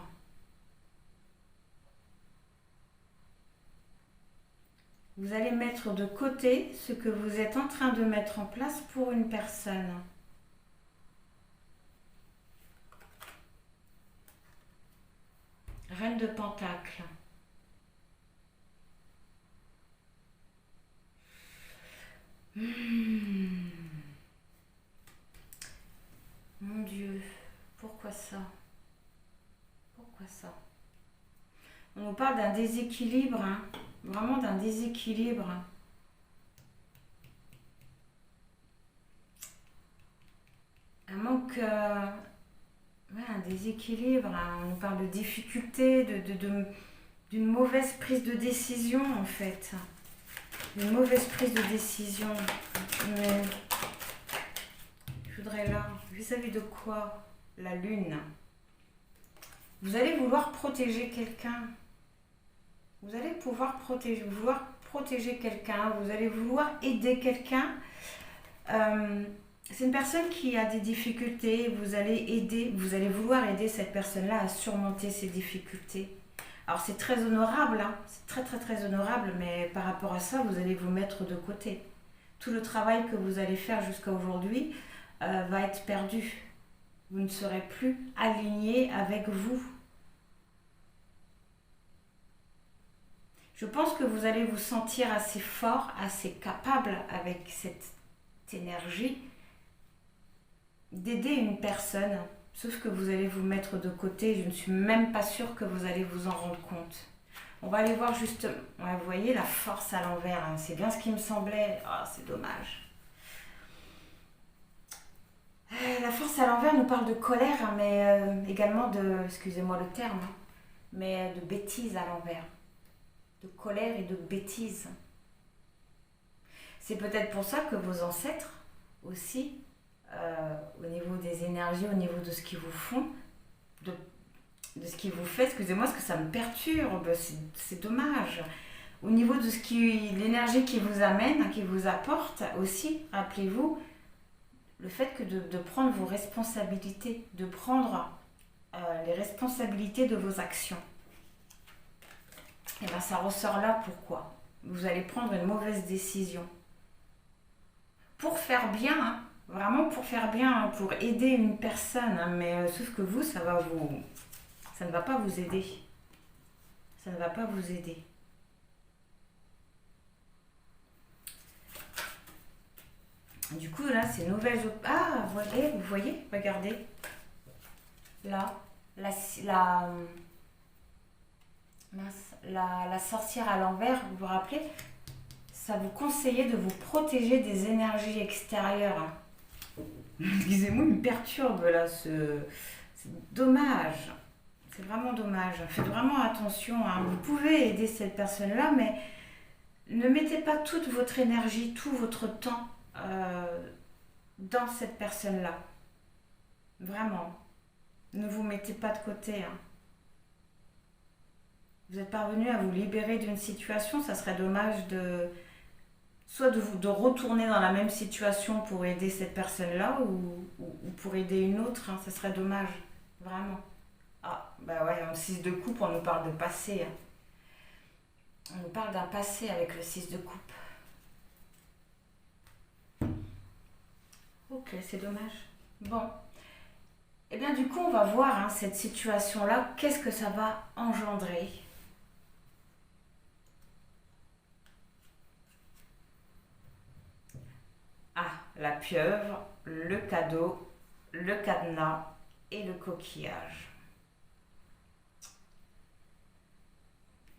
Vous allez mettre de côté ce que vous êtes en train de mettre en place pour une personne. Reine de Pentacle. Mon Dieu, pourquoi ça? Pourquoi ça? On nous parle d'un déséquilibre, hein, vraiment d'un déséquilibre. Un manque, un déséquilibre, hein. On nous parle de difficulté, d'une mauvaise prise de décision en fait. Une mauvaise prise de décision. Mais je voudrais là, vis-à-vis de quoi? La lune. Vous allez vouloir protéger quelqu'un. Vous allez vouloir protéger quelqu'un. Vous allez vouloir aider quelqu'un. C'est une personne qui a des difficultés. Vous allez vouloir aider cette personne-là à surmonter ses difficultés. Alors c'est très honorable, hein, c'est très très très honorable, mais par rapport à ça, vous allez vous mettre de côté. Tout le travail que vous allez faire jusqu'à aujourd'hui va être perdu. Vous ne serez plus aligné avec vous. Je pense que vous allez vous sentir assez fort, assez capable avec cette énergie d'aider une personne. Sauf que vous allez vous mettre de côté, je ne suis même pas sûre que vous allez vous en rendre compte. On va aller voir juste, ouais, vous voyez la force à l'envers, hein. C'est bien ce qui me semblait, oh, c'est dommage. La force à l'envers nous parle de colère, hein, mais également de, excusez-moi le terme, hein, mais de bêtise à l'envers. De colère et de bêtise. C'est peut-être pour ça que vos ancêtres aussi, au niveau des énergies, au niveau de ce qu'ils vous font, de ce qu'ils vous fait, excusez-moi, parce que ça me perturbe, c'est dommage. Au niveau de l'énergie qui vous amène, qui vous apporte aussi, rappelez-vous, le fait que de prendre vos responsabilités, de prendre les responsabilités de vos actions. Et bien ça ressort là, pourquoi? Vous allez prendre une mauvaise décision. faire bien, hein. Vraiment pour faire bien, hein, pour aider une personne, hein, mais sauf que vous, ça ne va pas vous aider. Ça ne va pas vous aider. Du coup, là, ces nouvelles... Ah, vous voyez, regardez. Là, la sorcière à l'envers, vous vous rappelez? Ça vous conseillait de vous protéger des énergies extérieures. Excusez-moi, il me perturbe là, c'est dommage. C'est vraiment dommage. Faites vraiment attention, hein. Vous pouvez aider cette personne-là, mais ne mettez pas toute votre énergie, tout votre temps dans cette personne-là. Vraiment. Ne vous mettez pas de côté, hein. Vous êtes parvenu à vous libérer d'une situation, ça serait dommage soit de retourner dans la même situation pour aider cette personne-là ou pour aider une autre, hein. Ça serait dommage, vraiment. Ah, bah ouais, en 6 de coupe, on nous parle de passé, hein. On nous parle d'un passé avec le 6 de coupe. Ok, c'est dommage. Bon. Et bien du coup, on va voir, hein, cette situation-là, qu'est-ce que ça va engendrer. Ah, la pieuvre, le cadeau, le cadenas et le coquillage.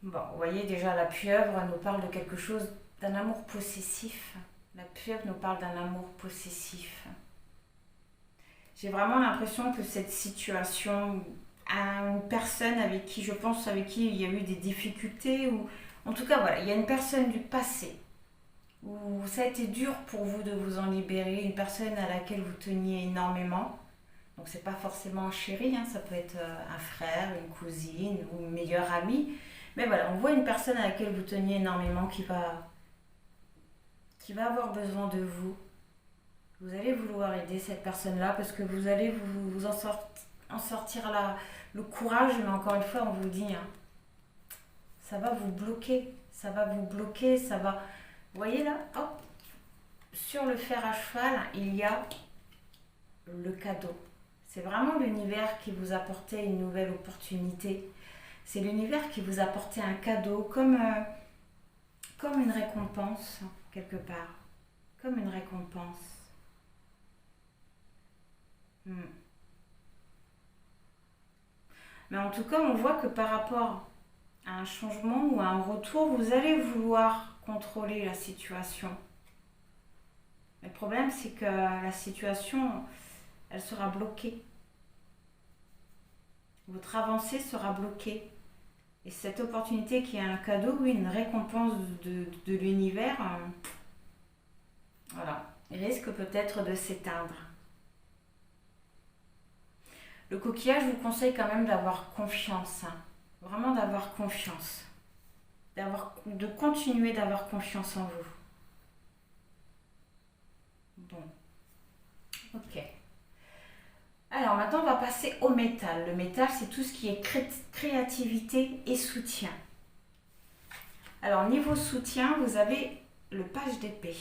Bon, vous voyez déjà, la pieuvre nous parle de quelque chose, d'un amour possessif. La pieuvre nous parle d'un amour possessif. J'ai vraiment l'impression que cette situation a une personne avec qui, je pense, avec qui il y a eu des difficultés, ou en tout cas, voilà, il y a une personne du passé où ça a été dur pour vous de vous en libérer, une personne à laquelle vous teniez énormément. Donc c'est pas forcément un chéri, hein, ça peut être un frère, une cousine ou une meilleure amie. Mais voilà, on voit une personne à laquelle vous teniez énormément qui va avoir besoin de vous. Vous allez vouloir aider cette personne-là parce que vous allez vous en sortir le courage, mais encore une fois, on vous dit, hein, ça va vous bloquer, ça va vous bloquer, ça va... Vous voyez là, hop, sur le fer à cheval, il y a le cadeau. C'est vraiment l'univers qui vous apportait une nouvelle opportunité. C'est l'univers qui vous apportait un cadeau, comme une récompense, quelque part. Comme une récompense. Mais en tout cas, on voit que par rapport à un changement ou à un retour, vous allez vouloir contrôler la situation. Mais le problème, c'est que la situation, elle sera bloquée. Votre avancée sera bloquée. Et cette opportunité qui est un cadeau, oui, une récompense de l'univers, voilà, risque peut-être de s'éteindre. Le coquillage vous conseille quand même d'avoir confiance, hein. Vraiment d'avoir confiance. De continuer d'avoir confiance en vous. Bon, ok. Alors maintenant, on va passer au métal. Le métal, c'est tout ce qui est créativité et soutien. Alors, niveau soutien, vous avez le page d'épée.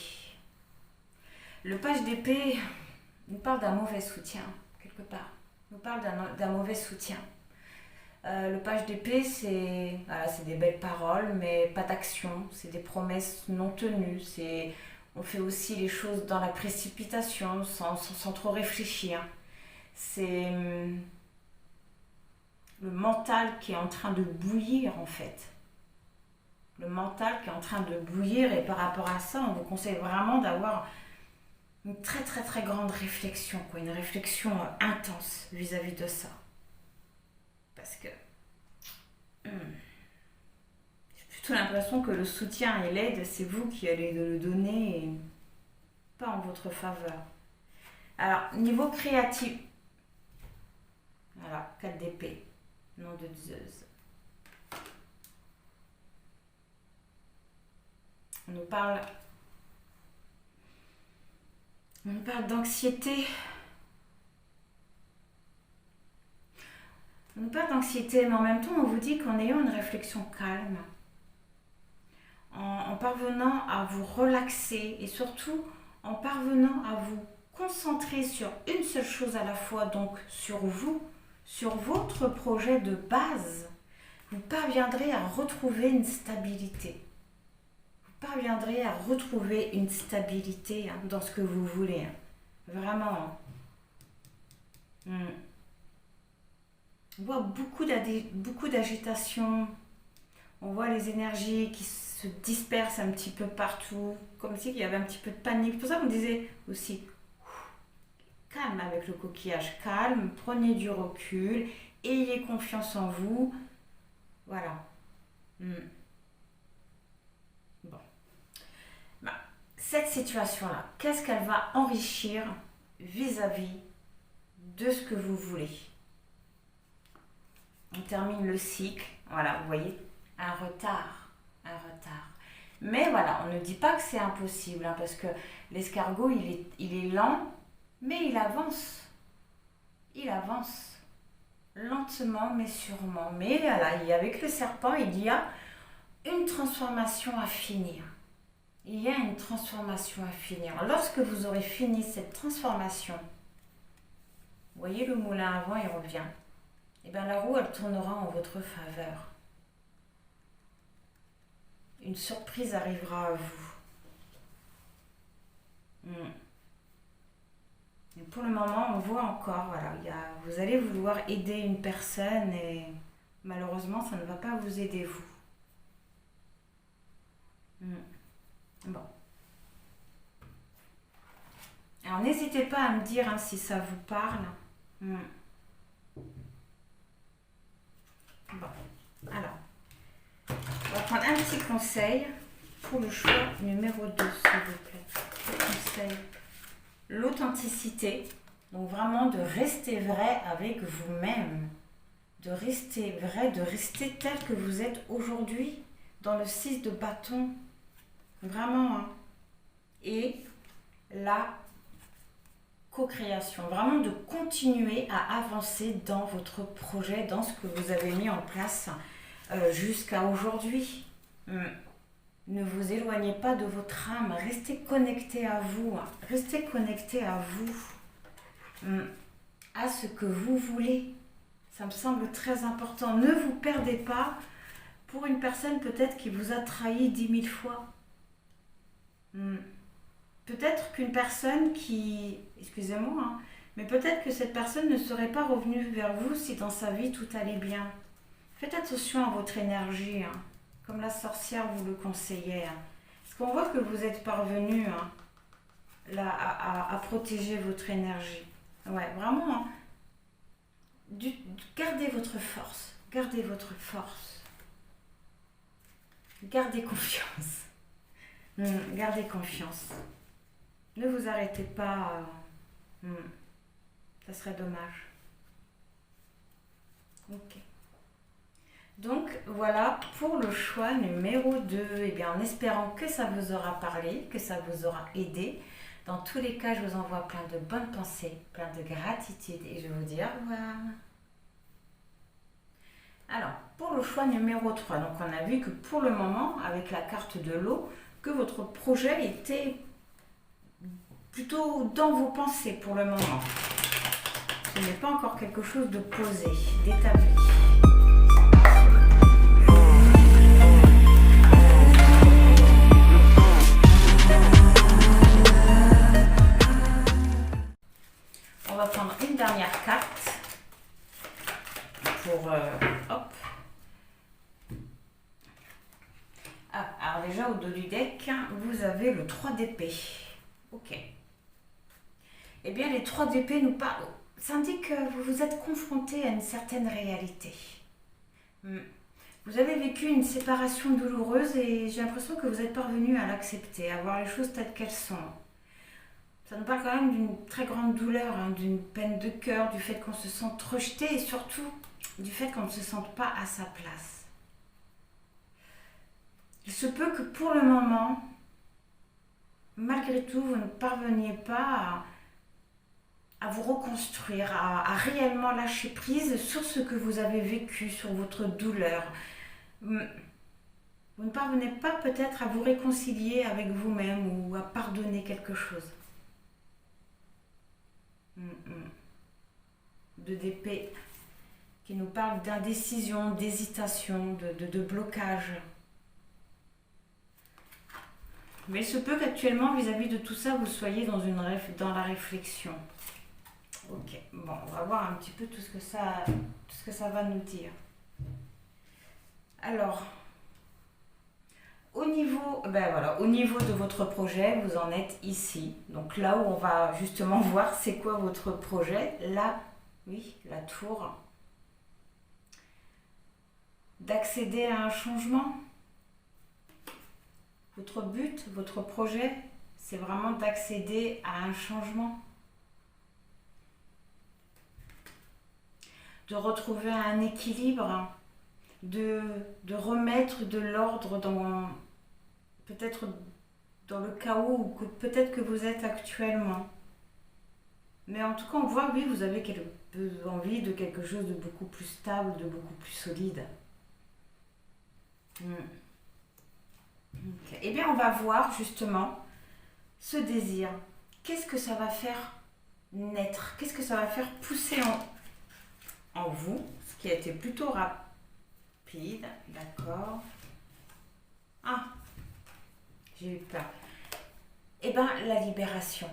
Le page d'épée nous parle d'un mauvais soutien, quelque part. Nous parle d'un mauvais soutien. Le page d'épée, c'est des belles paroles, mais pas d'action. C'est des promesses non tenues. On fait aussi les choses dans la précipitation, sans trop réfléchir. C'est le mental qui est en train de bouillir, en fait. Le mental qui est en train de bouillir, et par rapport à ça, on vous conseille vraiment d'avoir une très très très grande réflexion, quoi, une réflexion intense vis-à-vis de ça. Parce que j'ai plutôt l'impression que le soutien et l'aide, c'est vous qui allez le donner et pas en votre faveur. Alors, niveau créatif, voilà, 4 d'épée, nom de Zeus. On nous parle d'anxiété. On nous parle d'anxiété, mais en même temps, on vous dit qu'en ayant une réflexion calme, en parvenant à vous relaxer et surtout en parvenant à vous concentrer sur une seule chose à la fois, donc sur vous, sur votre projet de base, vous parviendrez à retrouver une stabilité. Vous parviendrez à retrouver une stabilité dans ce que vous voulez. Vraiment. On voit beaucoup d'agitation. On voit les énergies qui se dispersent un petit peu partout, comme si il y avait un petit peu de panique. C'est pour ça qu'on disait aussi, calme avec le coquillage, calme, prenez du recul, ayez confiance en vous. Voilà. Bon. Cette situation-là, qu'est-ce qu'elle va enrichir vis-à-vis de ce que vous voulez? On termine le cycle, voilà, vous voyez, un retard. Mais voilà, on ne dit pas que c'est impossible, parce que l'escargot, il est lent, mais il avance. Il avance. Lentement, mais sûrement. Mais voilà, avec le serpent, il y a une transformation à finir. Il y a une transformation à finir. Lorsque vous aurez fini cette transformation, vous voyez le moulin à vent, il revient. Et bien la roue, elle tournera en votre faveur. Une surprise arrivera à vous. Et pour le moment, on voit encore, voilà, vous allez vouloir aider une personne et malheureusement, ça ne va pas vous aider vous. Bon. Alors n'hésitez pas à me dire si ça vous parle. Bon, alors, on va prendre un petit conseil pour le choix numéro 2, s'il vous plaît. Petit conseil. L'authenticité, donc vraiment de rester vrai avec vous-même, de rester vrai, de rester tel que vous êtes aujourd'hui dans le 6 de bâton, vraiment, et la co-création, vraiment de continuer à avancer dans votre projet, dans ce que vous avez mis en place jusqu'à aujourd'hui. Ne vous éloignez pas de votre âme, restez connecté à vous, restez connecté à vous, à ce que vous voulez. Ça me semble très important. Ne vous perdez pas pour une personne peut-être qui vous a trahi 10 000 fois. Peut-être qu'une personne qui, excusez-moi, mais peut-être que cette personne ne serait pas revenue vers vous si dans sa vie tout allait bien. Faites attention à votre énergie, comme la sorcière vous le conseillait. Parce qu'on voit que vous êtes parvenu là, à protéger votre énergie. Ouais, vraiment, gardez votre force, gardez votre force. Gardez confiance. Gardez confiance. Ne vous arrêtez pas. Ça serait dommage. Ok. Donc voilà pour le choix numéro 2. Eh bien, en espérant que ça vous aura parlé, que ça vous aura aidé. Dans tous les cas, je vous envoie plein de bonnes pensées, plein de gratitude et je vous dis au revoir. Alors, pour le choix numéro 3, donc on a vu que pour le moment, avec la carte de l'eau, que votre projet était plutôt dans vos pensées pour le moment. Ce n'est pas encore quelque chose de posé, d'établi. On va prendre une dernière carte pour... hop. Alors déjà au dos du deck, vous avez le 3 d'épée. Ok. Eh bien les 3 d'épée nous parlent... Ça indique que vous vous êtes confronté à une certaine réalité. Vous avez vécu une séparation douloureuse et j'ai l'impression que vous êtes parvenu à l'accepter, à voir les choses telles qu'elles sont. Ça nous parle quand même d'une très grande douleur, d'une peine de cœur, du fait qu'on se sente rejeté et surtout du fait qu'on ne se sente pas à sa place. Il se peut que pour le moment, malgré tout, vous ne parveniez pas à vous reconstruire, à réellement lâcher prise sur ce que vous avez vécu, sur votre douleur. Vous ne parvenez pas peut-être à vous réconcilier avec vous-même ou à pardonner quelque chose. De d'épée qui nous parle d'indécision, d'hésitation, de blocage. Mais il se peut qu'actuellement, vis-à-vis de tout ça, vous soyez dans la réflexion. Ok, bon, on va voir un petit peu tout ce que ça va nous dire. Alors, au niveau de votre projet, vous en êtes ici. Donc là où on va justement voir c'est quoi votre projet. Là, oui, la tour. D'accéder à un changement. Votre but, votre projet, c'est vraiment d'accéder à un changement. De retrouver un équilibre, de remettre de l'ordre peut-être dans le chaos ou peut-être que vous êtes actuellement. Mais en tout cas, on voit, oui, vous avez envie de quelque chose de beaucoup plus stable, de beaucoup plus solide. Okay. Eh bien, on va voir justement ce désir. Qu'est-ce que ça va faire naître? Qu'est-ce que ça va faire pousser en vous? Ce qui a été plutôt rapide. D'accord. Ah, j'ai eu peur. Eh bien, la libération.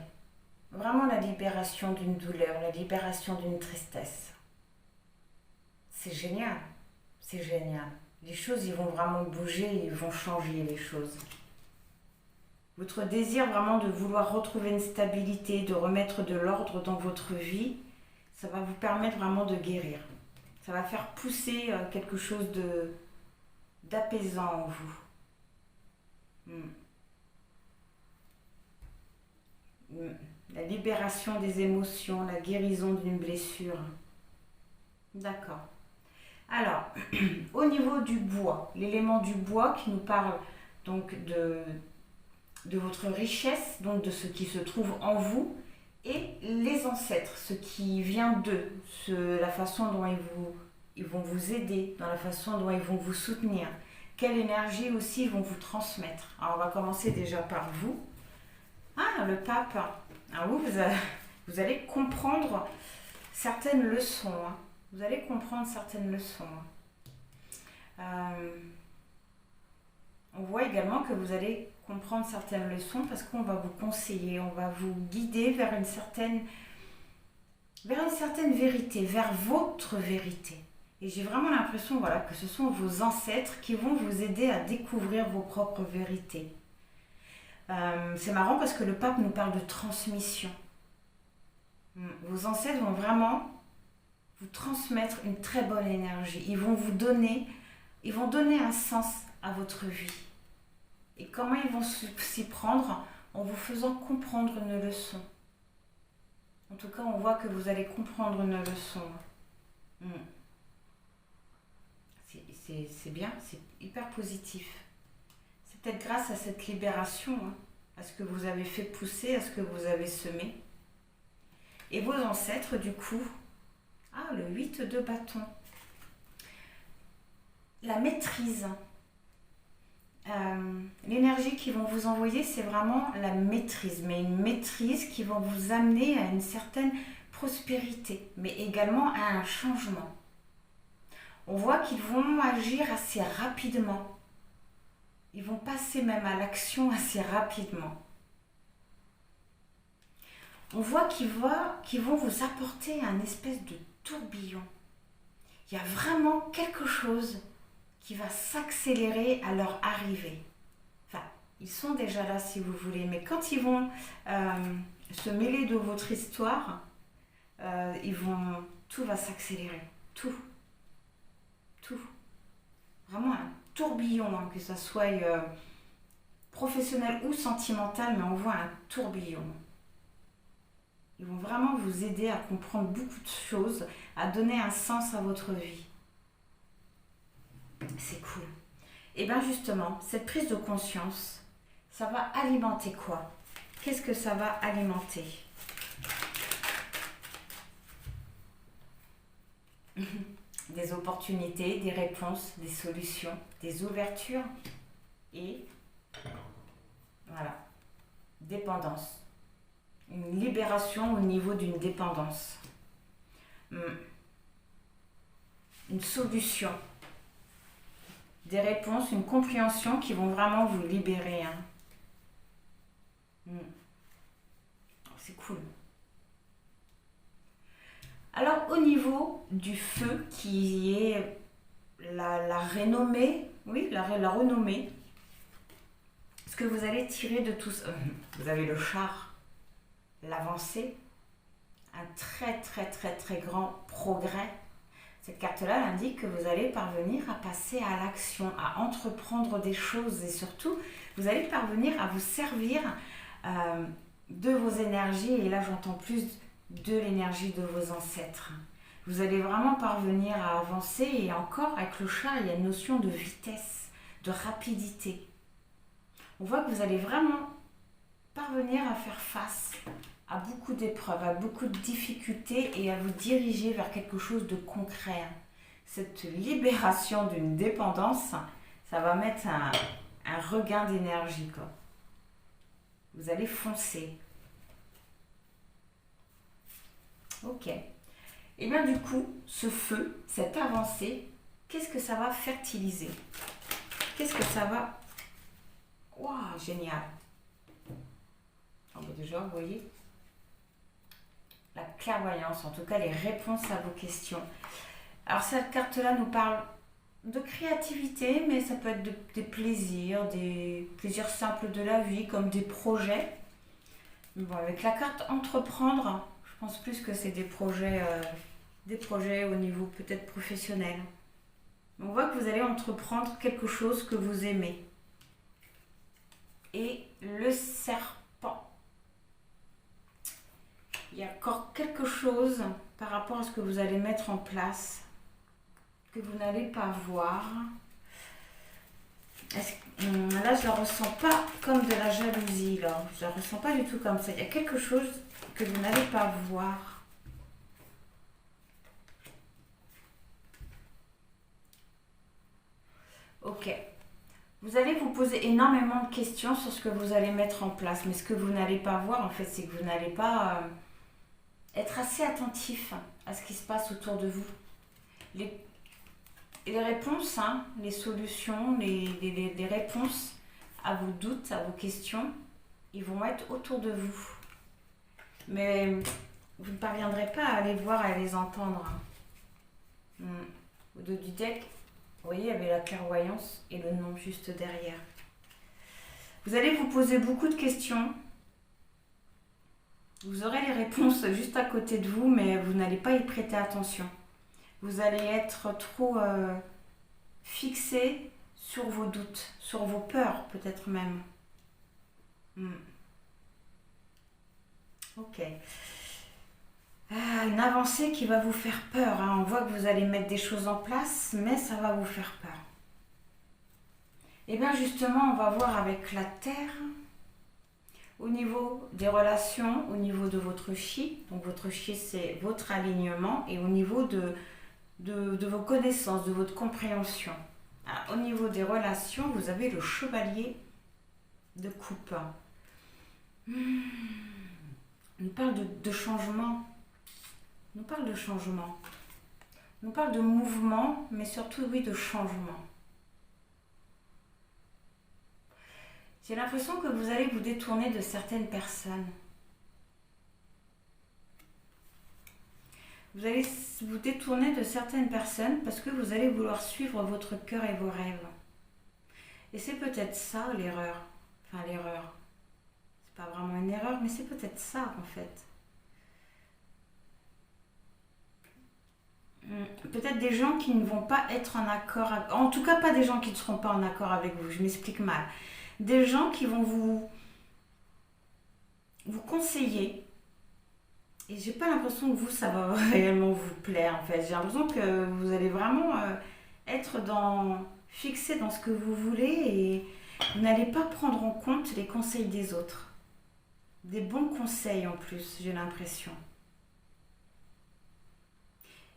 Vraiment la libération d'une douleur, la libération d'une tristesse. C'est génial. C'est génial. Les choses, ils vont vraiment bouger, ils vont changer les choses. Votre désir vraiment de vouloir retrouver une stabilité, de remettre de l'ordre dans votre vie, ça va vous permettre vraiment de guérir. Ça va faire pousser quelque chose d'apaisant en vous. La libération des émotions, la guérison d'une blessure. D'accord. Alors, au niveau du bois, l'élément du bois qui nous parle donc de votre richesse, donc de ce qui se trouve en vous, et les ancêtres, ce qui vient d'eux, la façon dont ils vont vous aider, dans la façon dont ils vont vous soutenir, quelle énergie aussi ils vont vous transmettre. Alors, on va commencer déjà par vous. Ah, le pape. Ah, vous allez comprendre certaines leçons. Vous allez comprendre certaines leçons. On voit également que vous allez comprendre certaines leçons parce qu'on va vous conseiller, on va vous guider vers une certaine vérité, vers votre vérité. Et j'ai vraiment l'impression que ce sont vos ancêtres qui vont vous aider à découvrir vos propres vérités. C'est marrant parce que le pape nous parle de transmission. Vos ancêtres vont vraiment vous transmettre une très bonne énergie. Ils vont donner un sens à votre vie. Et comment ils vont s'y prendre? En vous faisant comprendre une leçon. En tout cas, on voit que vous allez comprendre une leçon. C'est bien, c'est hyper positif. C'est peut-être grâce à cette libération, à ce que vous avez fait pousser, à ce que vous avez semé. Et vos ancêtres, du coup, le 8 de bâton. La maîtrise. L'énergie qu'ils vont vous envoyer, c'est vraiment la maîtrise, mais une maîtrise qui va vous amener à une certaine prospérité, mais également à un changement. On voit qu'ils vont agir assez rapidement. Ils vont passer même à l'action assez rapidement. On voit qu'ils vont vous apporter un espèce de tourbillon. Il y a vraiment quelque chose qui va s'accélérer à leur arrivée. Enfin, ils sont déjà là si vous voulez, mais quand ils vont se mêler de votre histoire, tout va s'accélérer. Tout. Vraiment un tourbillon, que ça soit professionnel ou sentimental, mais on voit un tourbillon. Ils vont vraiment vous aider à comprendre beaucoup de choses, à donner un sens à votre vie. C'est cool. Et bien justement, cette prise de conscience, ça va alimenter quoi? Qu'est-ce que ça va alimenter? Des opportunités, des réponses, des solutions, des ouvertures. et voilà, dépendance. Une libération au niveau d'une dépendance. Une solution. Des réponses, une compréhension qui vont vraiment vous libérer. C'est cool. Alors au niveau du feu qui est la renommée, oui, la renommée, ce que vous allez tirer de tout ça, vous avez le char, l'avancée, un très très très très grand progrès. Cette carte-là elle indique que vous allez parvenir à passer à l'action, à entreprendre des choses et surtout, vous allez parvenir à vous servir de vos énergies, et là j'entends plus de l'énergie de vos ancêtres. Vous allez vraiment parvenir à avancer et encore avec le chat, il y a une notion de vitesse, de rapidité. On voit que vous allez vraiment parvenir à faire face à beaucoup d'épreuves, à beaucoup de difficultés et à vous diriger vers quelque chose de concret. Cette libération d'une dépendance, ça va mettre un regain d'énergie, quoi. Vous allez foncer. Ok. Et bien du coup, ce feu, cette avancée, qu'est-ce que ça va fertiliser? Qu'est-ce que ça va... Waouh, génial. Déjà, vous voyez, la clairvoyance, en tout cas les réponses à vos questions. Alors cette carte-là nous parle de créativité, mais ça peut être des plaisirs simples de la vie, comme des projets. Bon, avec la carte entreprendre, je pense plus que c'est des projets au niveau peut-être professionnel. On voit que vous allez entreprendre quelque chose que vous aimez. Et le serpent. Il y a encore quelque chose par rapport à ce que vous allez mettre en place que vous n'allez pas voir. Là, je ne la ressens pas comme de la jalousie. Là. Je ne la ressens pas du tout comme ça. Il y a quelque chose que vous n'allez pas voir. Ok. Vous allez vous poser énormément de questions sur ce que vous allez mettre en place. Mais ce que vous n'allez pas voir, en fait, c'est que vous n'allez pas être assez attentif à ce qui se passe autour de vous. Les réponses, les solutions, les réponses à vos doutes, à vos questions, ils vont être autour de vous. Mais vous ne parviendrez pas à les voir, à les entendre. Au dos du deck, vous voyez, il y avait la clairvoyance et le nom juste derrière. Vous allez vous poser beaucoup de questions. Vous aurez les réponses juste à côté de vous, mais vous n'allez pas y prêter attention. Vous allez être trop fixé sur vos doutes, sur vos peurs peut-être même. Ok. Une avancée qui va vous faire peur. On voit que vous allez mettre des choses en place, mais ça va vous faire peur. Et bien justement, on va voir avec la Terre, au niveau des relations, au niveau de votre chi. Donc votre chi, c'est votre alignement, et au niveau de vos connaissances, de votre compréhension. Alors, au niveau des relations, vous avez le chevalier de coupe. On nous parle de changement. On nous parle de changement. On nous parle de mouvement, mais surtout, oui, de changement. J'ai l'impression que vous allez vous détourner de certaines personnes. Vous allez vous détourner de certaines personnes parce que vous allez vouloir suivre votre cœur et vos rêves. Et c'est peut-être ça l'erreur. Enfin, l'erreur. C'est pas vraiment une erreur, mais c'est peut-être ça en fait. Peut-être des gens qui ne vont pas être en accord, en tout cas pas des gens qui ne seront pas en accord avec vous, je m'explique mal. Des gens qui vont vous conseiller. Et j'ai pas l'impression que vous, ça va réellement vous plaire en fait. J'ai l'impression que vous allez vraiment être fixé dans ce que vous voulez, et vous n'allez pas prendre en compte les conseils des autres. Des bons conseils en plus, j'ai l'impression.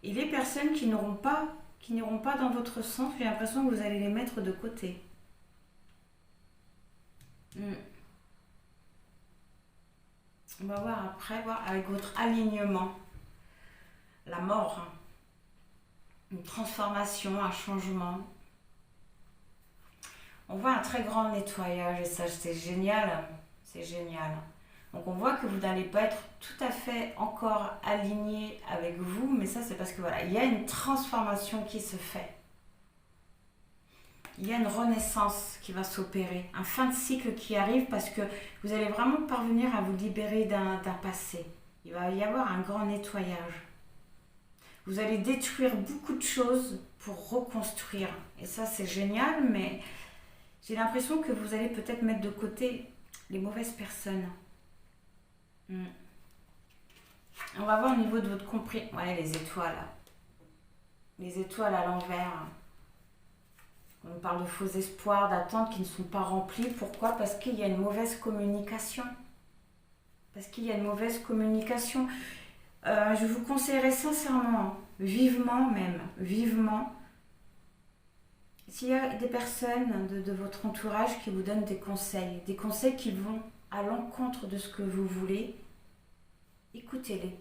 Et les personnes qui n'iront pas dans votre sens, j'ai l'impression que vous allez les mettre de côté. Hmm. On va voir après, voir avec votre alignement, la mort, hein. Une transformation, un changement. On voit un très grand nettoyage et ça c'est génial, c'est génial. Donc on voit que vous n'allez pas être tout à fait encore aligné avec vous, mais ça c'est parce que voilà, il y a une transformation qui se fait. Il y a une renaissance qui va s'opérer, un fin de cycle qui arrive parce que vous allez vraiment parvenir à vous libérer d'un passé. Il va y avoir un grand nettoyage. Vous allez détruire beaucoup de choses pour reconstruire. Et ça c'est génial, mais j'ai l'impression que vous allez peut-être mettre de côté les mauvaises personnes. Hmm. On va voir au niveau de votre compris. Ouais, les étoiles. Les étoiles à l'envers. On parle de faux espoirs, d'attentes qui ne sont pas remplis. Pourquoi? Parce qu'il y a une mauvaise communication. Parce qu'il y a une mauvaise communication. Je vous conseillerais sincèrement, vivement même, vivement, s'il y a des personnes de votre entourage qui vous donnent des conseils qui vont à l'encontre de ce que vous voulez, écoutez-les.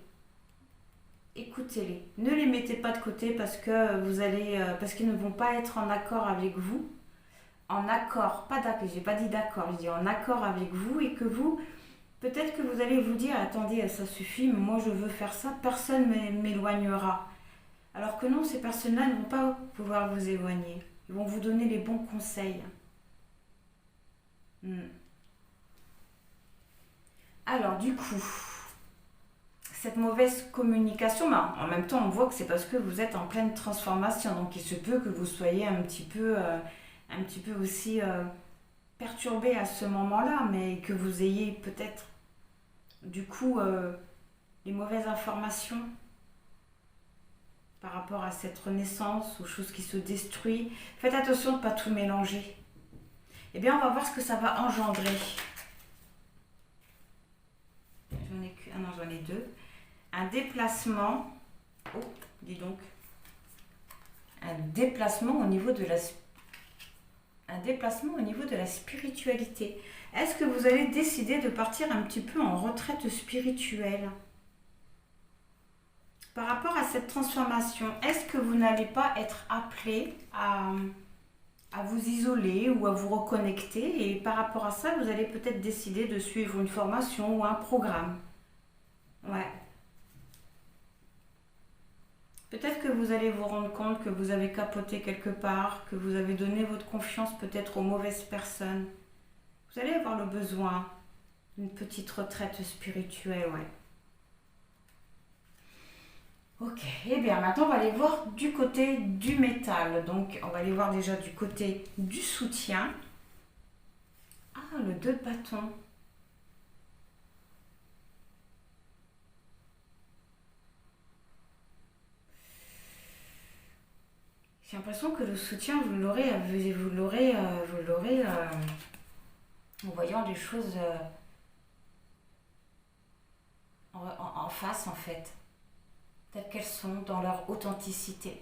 Écoutez-les. Ne les mettez pas de côté parce que parce qu'ils ne vont pas être en accord avec vous. En accord, pas d'accord, j'ai pas dit d'accord, je dis en accord avec vous et que vous, peut-être que vous allez vous dire, attendez, ça suffit, mais moi je veux faire ça, personne ne m'éloignera. Alors que non, ces personnes-là ne vont pas pouvoir vous éloigner. Ils vont vous donner les bons conseils. Hmm. Alors du coup, cette mauvaise communication, ben, en même temps on voit que c'est parce que vous êtes en pleine transformation, donc il se peut que vous soyez un petit peu aussi perturbé à ce moment-là, mais que vous ayez peut-être du coup les mauvaises informations par rapport à cette renaissance, aux choses qui se détruisent. Faites attention de ne pas tout mélanger. Eh bien, on va voir ce que ça va engendrer. J'en ai deux. Un déplacement. Oh, dis donc. Un déplacement au niveau de la spiritualité. Est-ce que vous allez décider de partir un petit peu en retraite spirituelle? Par rapport à cette transformation, est-ce que vous n'allez pas être appelé à vous isoler ou à vous reconnecter? Et par rapport à ça, vous allez peut-être décider de suivre une formation ou un programme. Ouais. Peut-être que vous allez vous rendre compte que vous avez capoté quelque part, que vous avez donné votre confiance peut-être aux mauvaises personnes. Vous allez avoir le besoin d'une petite retraite spirituelle, ouais. Ok, et bien maintenant on va aller voir du côté du métal. Donc on va aller voir déjà du côté du soutien. Ah, le 2 de bâton. J'ai l'impression que le soutien, vous l'aurez en voyant les choses en face en fait, telles qu'elles sont, dans leur authenticité.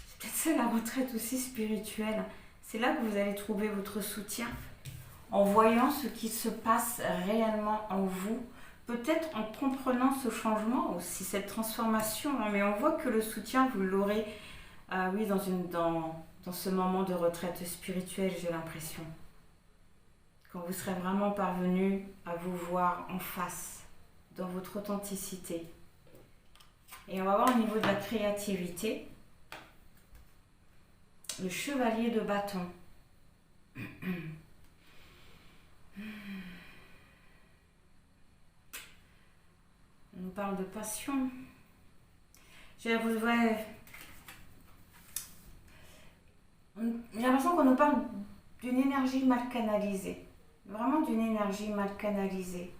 C'est peut-être ça la retraite aussi spirituelle. C'est là que vous allez trouver votre soutien, en voyant ce qui se passe réellement en vous, peut-être en comprenant ce changement aussi, cette transformation, hein, mais on voit que le soutien, vous l'aurez, oui, dans ce moment de retraite spirituelle, j'ai l'impression. Quand vous serez vraiment parvenu à vous voir en face, dans votre authenticité. Et on va voir au niveau de la créativité, le chevalier de bâton. On nous parle de passion. J'ai l'impression qu'on nous parle d'une énergie mal canalisée. Vraiment d'une énergie mal canalisée.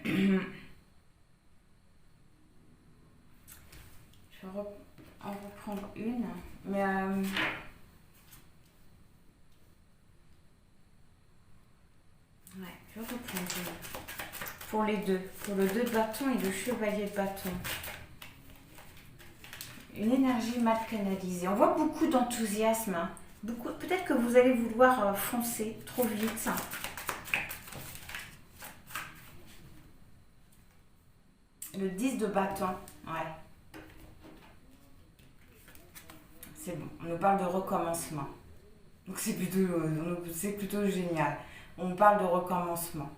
Je vais en reprendre une. Mais ouais, je vais reprendre une. Pour les deux. Pour le 2 de bâton et le chevalier de bâton. une énergie mal canalisée. On voit beaucoup d'enthousiasme. Hein. Peut-être que vous allez vouloir foncer trop vite. Le 10 de bâton. Ouais. C'est bon. On nous parle de recommencement. Donc c'est plutôt génial. On parle de recommencement.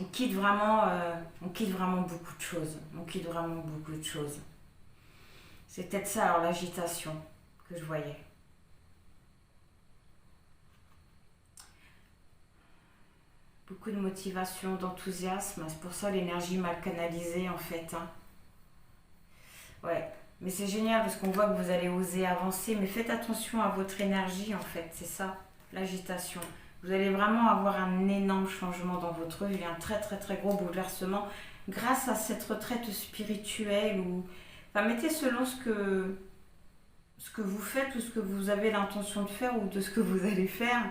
On quitte vraiment beaucoup de choses. On quitte vraiment beaucoup de choses. C'est peut-être ça, alors, l'agitation que je voyais. Beaucoup de motivation, d'enthousiasme. C'est pour ça l'énergie mal canalisée, en fait. Hein. Ouais. Mais c'est génial parce qu'on voit que vous allez oser avancer. Mais faites attention à votre énergie, en fait. C'est ça, l'agitation. Vous allez vraiment avoir un énorme changement dans votre vie, un très très très gros bouleversement grâce à cette retraite spirituelle ou enfin, mettez selon ce que vous faites ou ce que vous avez l'intention de faire ou de ce que vous allez faire.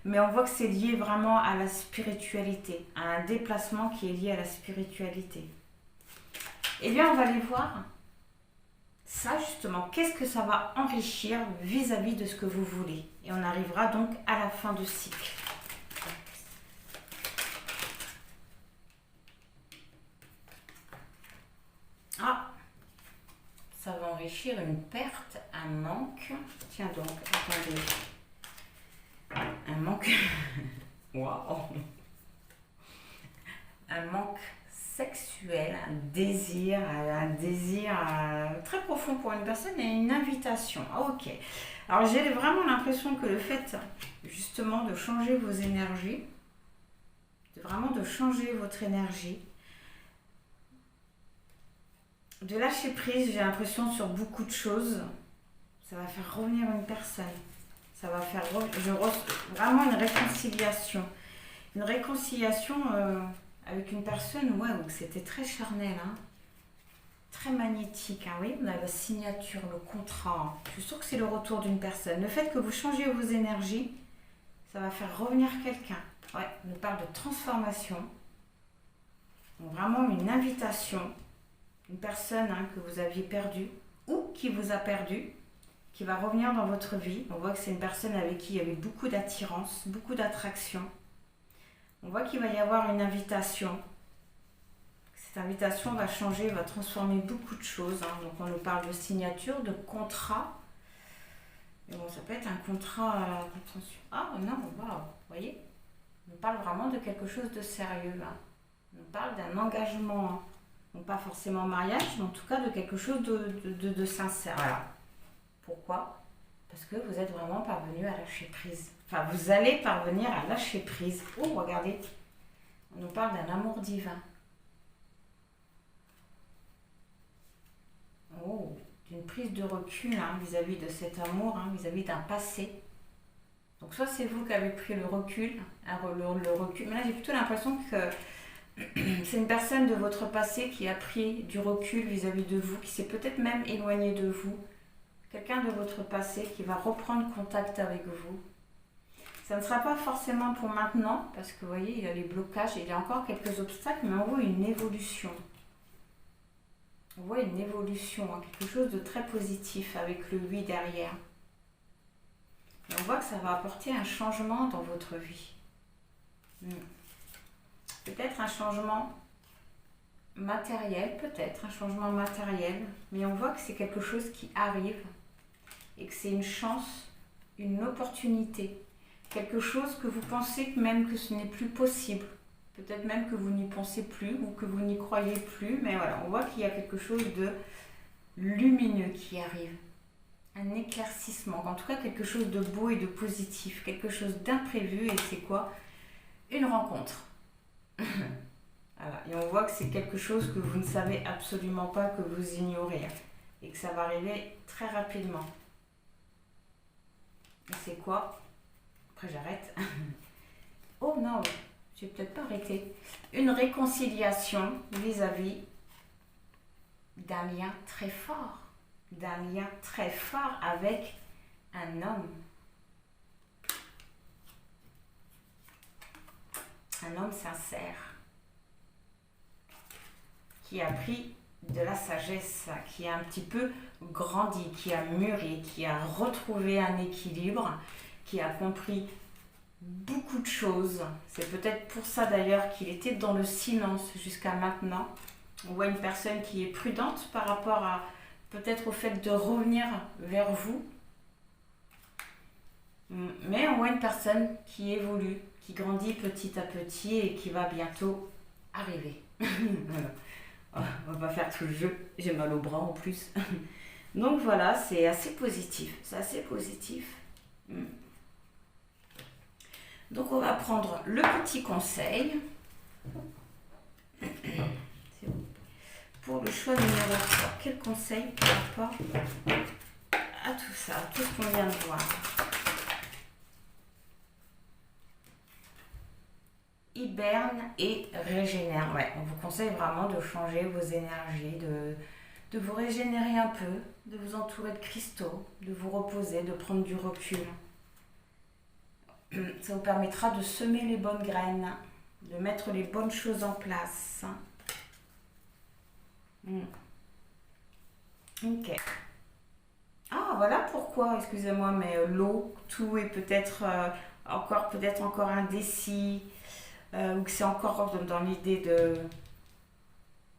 Mais on voit que c'est lié vraiment à la spiritualité, à un déplacement qui est lié à la spiritualité. Eh bien, on va aller voir ça justement. Qu'est-ce que ça va enrichir vis-à-vis de ce que vous voulez? Et on arrivera donc à la fin du cycle. Ah, ça va enrichir une perte, un manque. Tiens donc, attendez. Un manque. Waouh! Un manque sexuel, un désir très profond pour une personne et une invitation. Ah, ok. Alors j'ai vraiment l'impression que le fait justement de changer vos énergies, de changer votre énergie, de lâcher prise, j'ai l'impression sur beaucoup de choses, ça va faire revenir une personne. Ça va faire vraiment une réconciliation. Une réconciliation avec une personne où c'était très charnel, hein, très magnétique. Hein, oui, on a la signature, le contrat. Je suis sûre que c'est le retour d'une personne. Le fait que vous changez vos énergies, ça va faire revenir quelqu'un. Ouais, on nous parle de transformation. Donc vraiment une invitation. Une personne que vous aviez perdue ou qui vous a perdu, qui va revenir dans votre vie. On voit que c'est une personne avec qui il y avait beaucoup d'attirance, beaucoup d'attraction. On voit qu'il va y avoir une invitation. Cette invitation va changer, va transformer beaucoup de choses. Hein. Donc on nous parle de signature, de contrat. Et bon, ça peut être un contrat... attention. Ah non, waouh, vous voyez, on parle vraiment de quelque chose de sérieux. Hein. On parle d'un engagement. Hein. Donc pas forcément mariage, mais en tout cas de quelque chose de sincère. Voilà. Pourquoi? Parce que vous êtes vraiment parvenu à lâcher prise. Enfin, vous allez parvenir à lâcher prise. Oh, regardez, on nous parle d'un amour divin. Oh, d'une prise de recul vis-à-vis de cet amour, vis-à-vis d'un passé. Donc soit c'est vous qui avez pris le recul, le recul. Mais là, j'ai plutôt l'impression que c'est une personne de votre passé qui a pris du recul vis-à-vis de vous, qui s'est peut-être même éloigné de vous. Quelqu'un de votre passé qui va reprendre contact avec vous. Ça ne sera pas forcément pour maintenant, parce que vous voyez, il y a les blocages, il y a encore quelques obstacles, mais on voit une évolution. On voit une évolution, quelque chose de très positif avec le oui derrière. Et on voit que ça va apporter un changement dans votre vie. Peut-être un changement matériel, mais on voit que c'est quelque chose qui arrive et que c'est une chance, une opportunité, quelque chose que vous pensez même que ce n'est plus possible, peut-être même que vous n'y pensez plus ou que vous n'y croyez plus, mais voilà, on voit qu'il y a quelque chose de lumineux qui arrive, un éclaircissement, en tout cas quelque chose de beau et de positif, quelque chose d'imprévu, et c'est quoi? Une rencontre. Voilà. Et on voit que c'est quelque chose que vous ne savez absolument pas, que vous ignorez, et que ça va arriver très rapidement. Et c'est quoi? Après j'arrête. Oh non, je vais peut-être pas arrêter. Une réconciliation vis-à-vis d'un lien très fort. Avec un homme. Un homme sincère. qui a pris de la sagesse, qui a un petit peu grandi, qui a mûri, qui a retrouvé un équilibre, qui a compris beaucoup de choses. C'est peut-être pour ça d'ailleurs qu'il était dans le silence jusqu'à maintenant. On voit une personne qui est prudente par rapport à peut-être au fait de revenir vers vous. Mais on voit une personne qui évolue, qui grandit petit à petit et qui va bientôt arriver. Voilà. On va pas faire tout le jeu, j'ai mal au bras en plus. Donc voilà, c'est assez positif. C'est assez positif. Donc on va prendre le petit conseil. Pour le choix numéro 3, quel conseil par rapport à tout ça, à tout ce qu'on vient de voir? Hiberne et régénère. Ouais, on vous conseille vraiment de changer vos énergies, de vous régénérer un peu, de vous entourer de cristaux, de vous reposer, de prendre du recul. Ça vous permettra de semer les bonnes graines, de mettre les bonnes choses en place. Ok. Ah, voilà pourquoi, excusez-moi, mais l'eau, tout est peut-être encore indécis, ou que c'est encore dans l'idée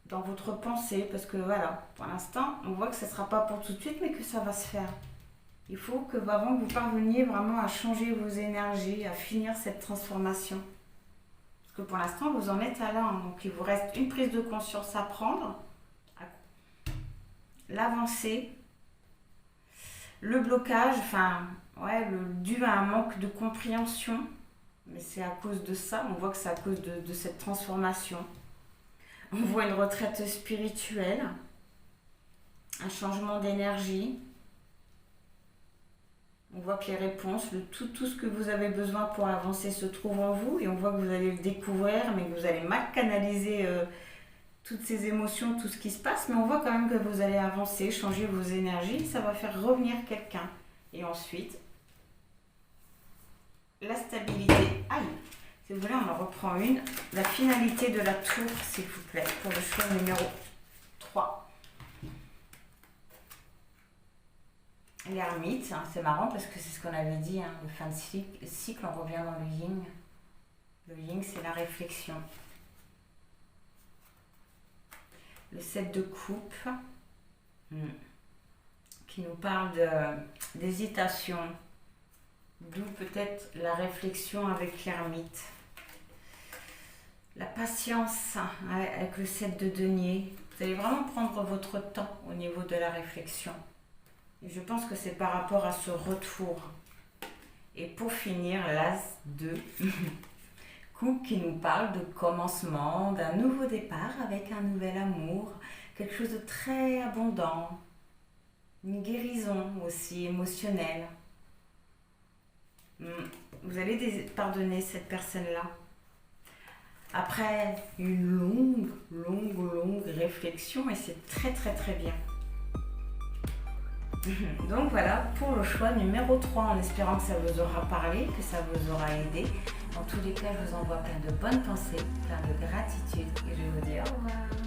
dans votre pensée, parce que voilà, pour l'instant, on voit que ça ne sera pas pour tout de suite, mais que ça va se faire. Il faut que avant que vous parveniez vraiment à changer vos énergies, à finir cette transformation. Parce que pour l'instant, vous en êtes à là, hein. Donc il vous reste une prise de conscience à prendre, l'avancée, le blocage, dû à un manque de compréhension, mais c'est à cause de ça, on voit que c'est à cause de cette transformation. On voit une retraite spirituelle, un changement d'énergie. On voit que les réponses, tout ce que vous avez besoin pour avancer se trouve en vous, et on voit que vous allez le découvrir, mais que vous allez mal canaliser toutes ces émotions, tout ce qui se passe, mais on voit quand même que vous allez avancer, changer vos énergies, ça va faire revenir quelqu'un. Et ensuite, la stabilité. Aïe, si vous voulez, on en reprend une. La finalité de la tour, s'il vous plaît, pour le choix numéro 3. L'ermite, hein, c'est marrant parce que c'est ce qu'on avait dit, hein, le fin de cycle, on revient dans le yin. Le yin, c'est la réflexion. Le 7 de coupe, qui nous parle d'hésitation, d'où peut-être la réflexion avec l'ermite. La patience, hein, avec le 7 de denier. Vous allez vraiment prendre votre temps au niveau de la réflexion. Et je pense que c'est par rapport à ce retour. Et pour finir, l'as de coupe qui nous parle de commencement, d'un nouveau départ avec un nouvel amour, quelque chose de très abondant, une guérison aussi émotionnelle. Vous allez pardonner cette personne-là. Après une longue réflexion, et c'est très bien. Donc voilà pour le choix numéro 3, en espérant que ça vous aura parlé, que ça vous aura aidé. Dans tous les cas, je vous envoie plein de bonnes pensées, plein de gratitude, et je vous dis au revoir.